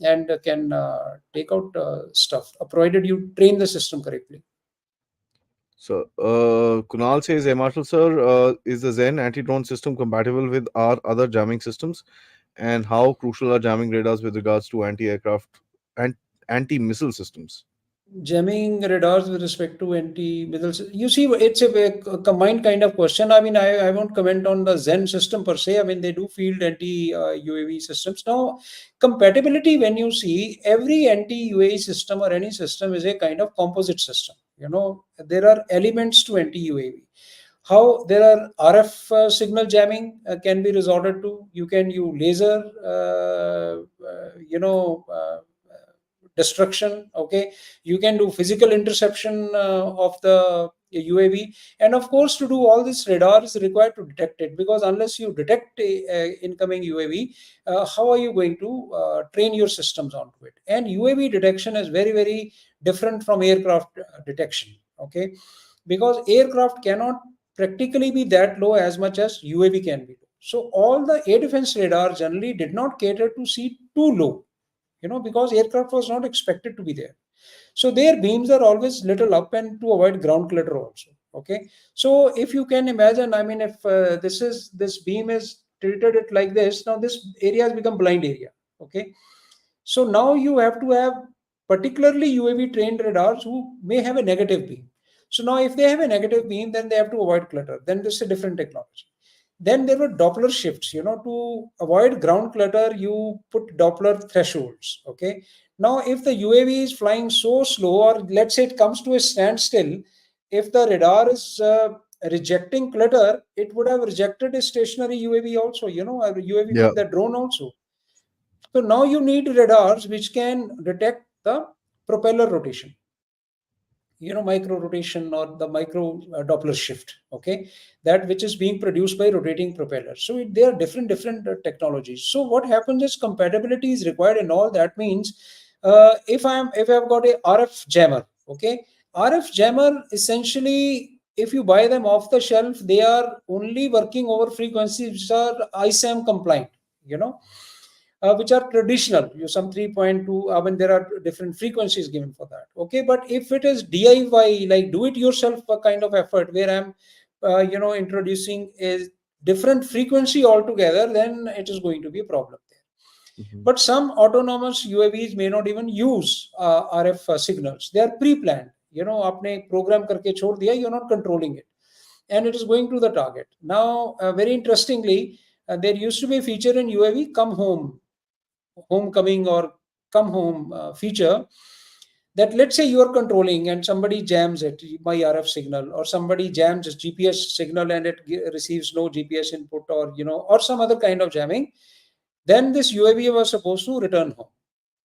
and can take out stuff, provided you train the system correctly. So, Kunal says, hey, Marshal sir, is the Zen anti-drone system compatible with our other jamming systems? And how crucial are jamming radars with regards to anti-aircraft and anti-missile systems? Jamming radars with respect to anti-missiles. You see, it's a combined kind of question. I mean, I won't comment on the Zen system per se. I mean, they do field anti-UAV systems. Now, compatibility, when you see, every anti-UAV system or any system is a kind of composite system. There are elements to anti-UAV. How there are RF signal jamming can be resorted to. You can use laser, destruction. Okay, you can do physical interception of the UAV, and of course, to do all this, radar is required to detect it, because unless you detect a incoming UAV, how are you going to train your systems onto it? And UAV detection is very, very different from aircraft detection. Okay, because aircraft cannot practically be that low as much as UAV can be. So all the air defense radar generally did not cater to see too low, because aircraft was not expected to be there. So their beams are always little up and to avoid ground clutter also. Okay. So if you can imagine, I mean, if this beam is tilted it like this, now this area has become blind area. Okay. So now you have to have particularly UAV trained radars who may have a negative beam. So now if they have a negative beam, then they have to avoid clutter. Then this is a different technology. Then there were Doppler shifts, to avoid ground clutter, you put Doppler thresholds. Okay. Now, if the UAV is flying so slow, or let's say it comes to a standstill, if the radar is rejecting clutter, it would have rejected a stationary UAV also, a UAV Yeah. means the drone also. So now you need radars which can detect the propeller rotation, micro rotation or the micro Doppler shift. Okay, that which is being produced by rotating propellers. So there are different technologies. So what happens is compatibility is required, and all that means if I've got a RF jammer. Okay, RF jammer essentially, if you buy them off the shelf, they are only working over frequencies which are ISAM compliant. Which are traditional. You some 3.2. I mean, there are different frequencies given for that. Okay, but if it is DIY, like do it yourself kind of effort, where I'm, introducing a different frequency altogether, then it is going to be a problem there. Mhm. But some autonomous UAVs may not even use RF signals. They are pre-planned. आपने program करके छोड़ दिया, you're not controlling it, and it is going to the target. Now, very interestingly, there used to be a feature in UAV, come home, homecoming or come home feature, that let's say you are controlling and somebody jams it by RF signal, or somebody jams a GPS signal and it receives no GPS input, or or some other kind of jamming, then this UAV was supposed to return home.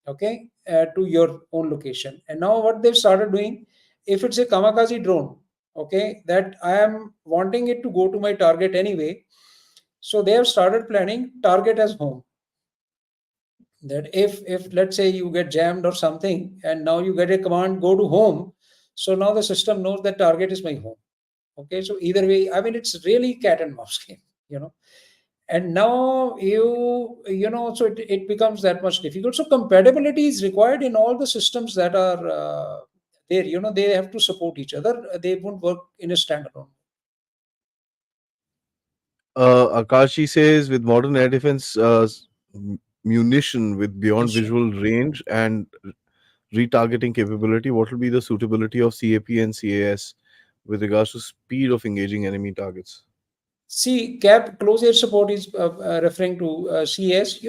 Okay, to your own location. And now what they've started doing, if it's a kamikaze drone, okay, that I am wanting it to go to my target anyway, so they have started planning target as home. That if let's say you get jammed or something, and now you get a command, go to home, so now the system knows that target is my home. Okay, so either way, I mean, it's really cat and mouse game. And now so it becomes that much difficult. So compatibility is required in all the systems that are there. They have to support each other. They won't work in a standalone. Akashi says with modern air defense munition with beyond Yes, sir. visual range and retargeting capability, what will be the suitability of CAP and CAS with regards to speed of engaging enemy targets? See, CAP, close air support, is referring to CS,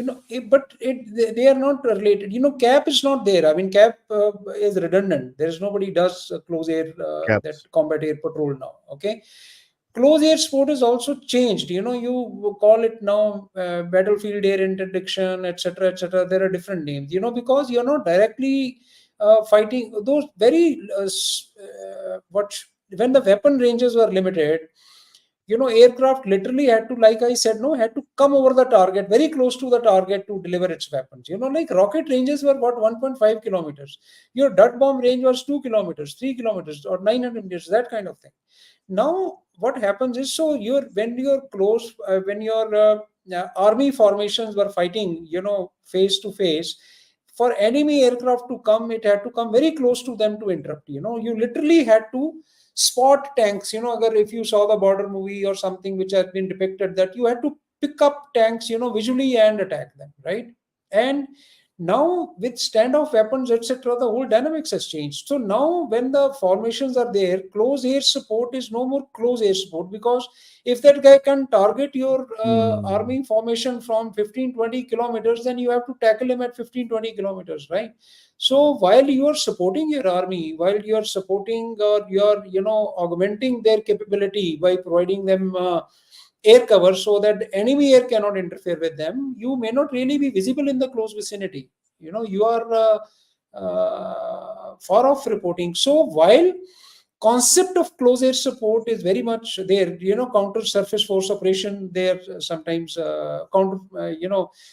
but they are not related. CAP is not there. I mean, CAP is redundant. There is nobody does close air, that Caps. combat air patrol now. Okay, close air support is also changed. You call it now battlefield air interdiction, etc., etc. There are different names. Because you're not directly fighting those very what when the weapon ranges were limited, aircraft literally had to, like I said, no, had to come over the target, very close to the target, to deliver its weapons. Like rocket ranges were what, 1.5 kilometers. Your dud bomb range was 2 kilometers, 3 kilometers, or 900 meters, that kind of thing. Now, what happens is, so when you're close, when your army formations were fighting, face to face, for enemy aircraft to come, it had to come very close to them to interrupt. You literally had to spot tanks. If you saw the border movie or something which has been depicted, that you had to pick up tanks, visually, and attack them, right? And Now with standoff weapons, etc., the whole dynamics has changed. So now when the formations are there, close air support is no more close air support, because if that guy can target your Hmm. army formation from 15-20 kilometers, then you have to tackle him at 15-20 kilometers, right? So while you are supporting your army, while you are supporting or you are augmenting their capability by providing them air cover so that enemy air cannot interfere with them, you may not really be visible in the close vicinity. You are far off reporting. So while concept of close air support is very much there, counter surface force operation there, sometimes counter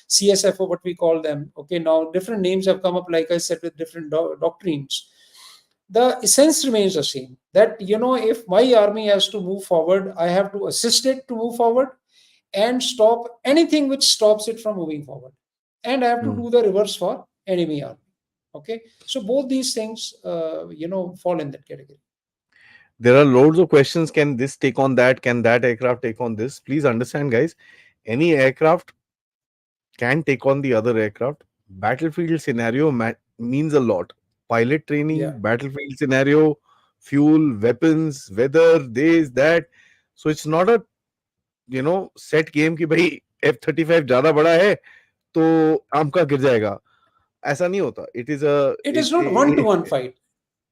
CSF, or what we call them. Okay, now different names have come up, like I said, with different doctrines. The essence remains the same, that if my army has to move forward, I have to assist it to move forward and stop anything which stops it from moving forward, and I have to Hmm. do the reverse for enemy army. Okay, so both these things fall in that category. There are loads of questions. Can this take on that? Can that aircraft take on this? Please understand, guys. Any aircraft can take on the other aircraft. Battlefield scenario means a lot. Pilot Yeah, training, battlefield scenario, fuel, weapons, weather, this, that. So it's not a set game कि भाई F-35 ज्यादा बड़ा है तो आम का गिर जाएगा. ऐसा नहीं होता. It is a it is not one to one fight.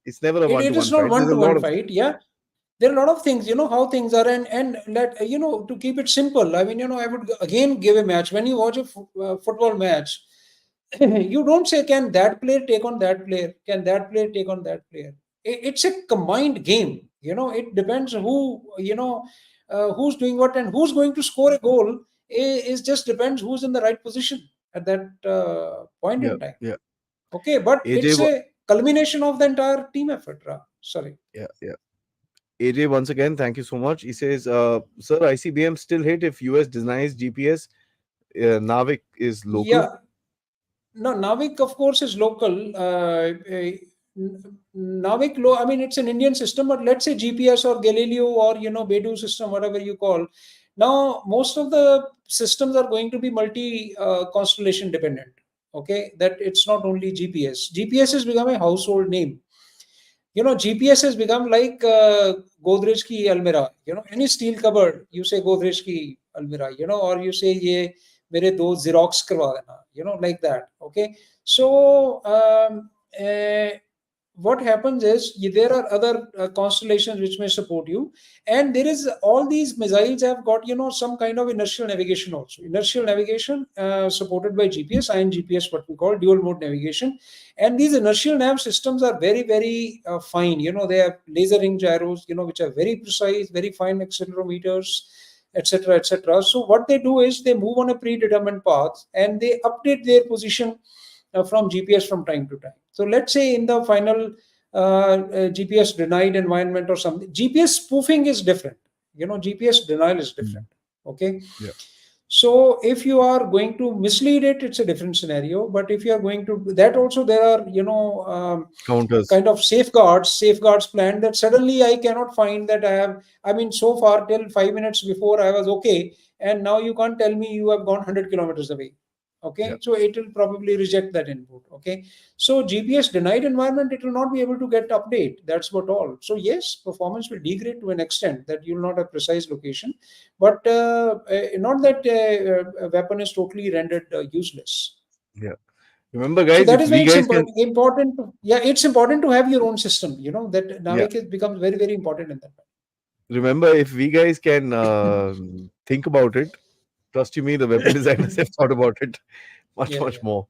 it's never a It is one-to-one not fight. There's one a to lot one of fight. Yeah, there are a lot of things, how things are. And let to keep it simple, I mean, I would again give a match. When you watch a football match, you don't say, can that player take on that player, can that player take on that player. It's a combined game. It depends who, who's doing what and who's going to score a goal. It just depends who's in the right position at that point yeah, in time. yeah. Okay, but AJ, it's a culmination of the entire team effort. Sorry. yeah, yeah. AJ, once again, thank you so much. He says, "Sir, ICBM still hit if US denies GPS. Navik is local." Yeah, no, Navik, of course, is local. Navik, I mean, it's an Indian system, but let's say GPS or Galileo or Bedu system, whatever you call. Now, most of the systems are going to be multi constellation dependent. Okay, that it's not only GPS. GPS has become a household name. GPS has become like Godrej ki almirah. Any steel cupboard, you say Godrej ki almirah. Or you say ye mere do Xerox karwa dena. Like that. Okay. So what happens is there are other constellations which may support you, and there is all these missiles have got some kind of inertial navigation also. Inertial navigation supported by GPS, and GPS, what we call dual mode navigation. And these inertial nav systems are very, very fine. They have laser ring gyros, which are very precise, very fine accelerometers, etc., etc. So what they do is they move on a predetermined path and they update their position from GPS from time to time. So let's say in the final GPS denied environment or something, GPS spoofing is different. GPS denial is Mm. different. Okay. Yeah. So if you are going to mislead it, it's a different scenario. But if you are going to that also, there are Counters. kind of safeguards planned, that suddenly I cannot find that I have. I mean, so far till 5 minutes before I was okay, and now you can't tell me you have gone 100 kilometers away. Yeah. Okay, so it will probably reject that input. Okay, so GPS denied environment, it will not be able to get update. That's what all. So yes, performance will degrade to an extent that you will not have precise location, but not that a weapon is totally rendered useless. Yeah. Remember, So guys, that if is why we it's guys can, important. Yeah, it's important to have your own system. That yeah, Navik becomes very, very important in that. remember, if we guys can think about it, trust you me, the weapon designers have thought about it much, Yeah, much yeah. more.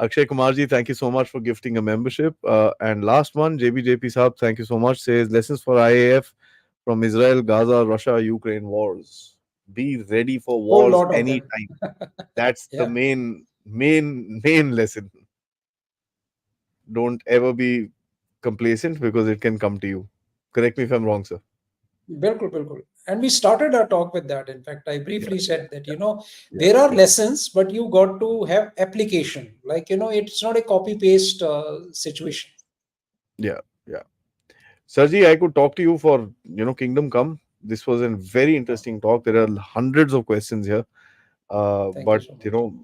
Akshay Kumarji, thank you so much for gifting a membership. And last one, JBJP Saab, thank you so much. Says lessons for IAF from Israel, Gaza, Russia, Ukraine wars. Be ready for Whole wars lot of them. anytime. That's the Yeah. main lesson. Don't ever be complacent because it can come to you. Correct me if I'm wrong, sir. Bilkul, bilkul. And we started our talk with that. In fact, I Yeah, briefly yeah, said that, yeah, there are yeah, lessons, but you got to have application. Like, it's not a copy paste situation. yeah, yeah. Sarji, I could talk to you for Kingdom Come. This was a very Yeah. interesting talk. There are hundreds of questions here. Thank you But so you much. know,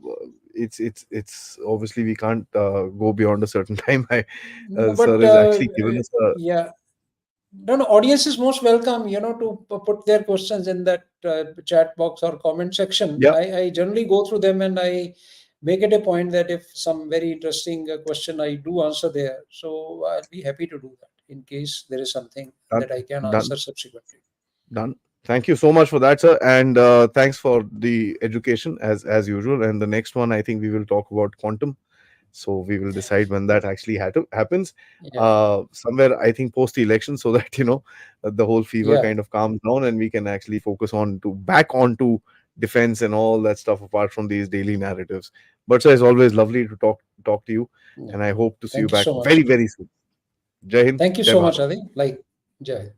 it's obviously we can't go beyond a certain time. No, Sir but is actually given us a yeah, no, no, audience is most welcome, to put their questions in that chat box or comment section. yeah. I generally go through them and I make it a point that if some very interesting question, I do answer there. So I'll be happy to do that in case there is something Done. that I can Done. answer subsequently. Done. Thank you so much for that, sir, and thanks for the education as usual. And the next one, I think we will talk about quantum. So we will decide when that actually happens. Yeah, Somewhere, I think, post the election, so that the whole fever yeah, kind of calms down and we can actually focus on to back onto defense and all that stuff apart from these daily narratives. But sir, it's always lovely to talk to you, yeah. and I hope to see you Thank you back so much. very very soon. Jai Hind, Thank you Jai so much, Bharat. Adi. Like, Jai.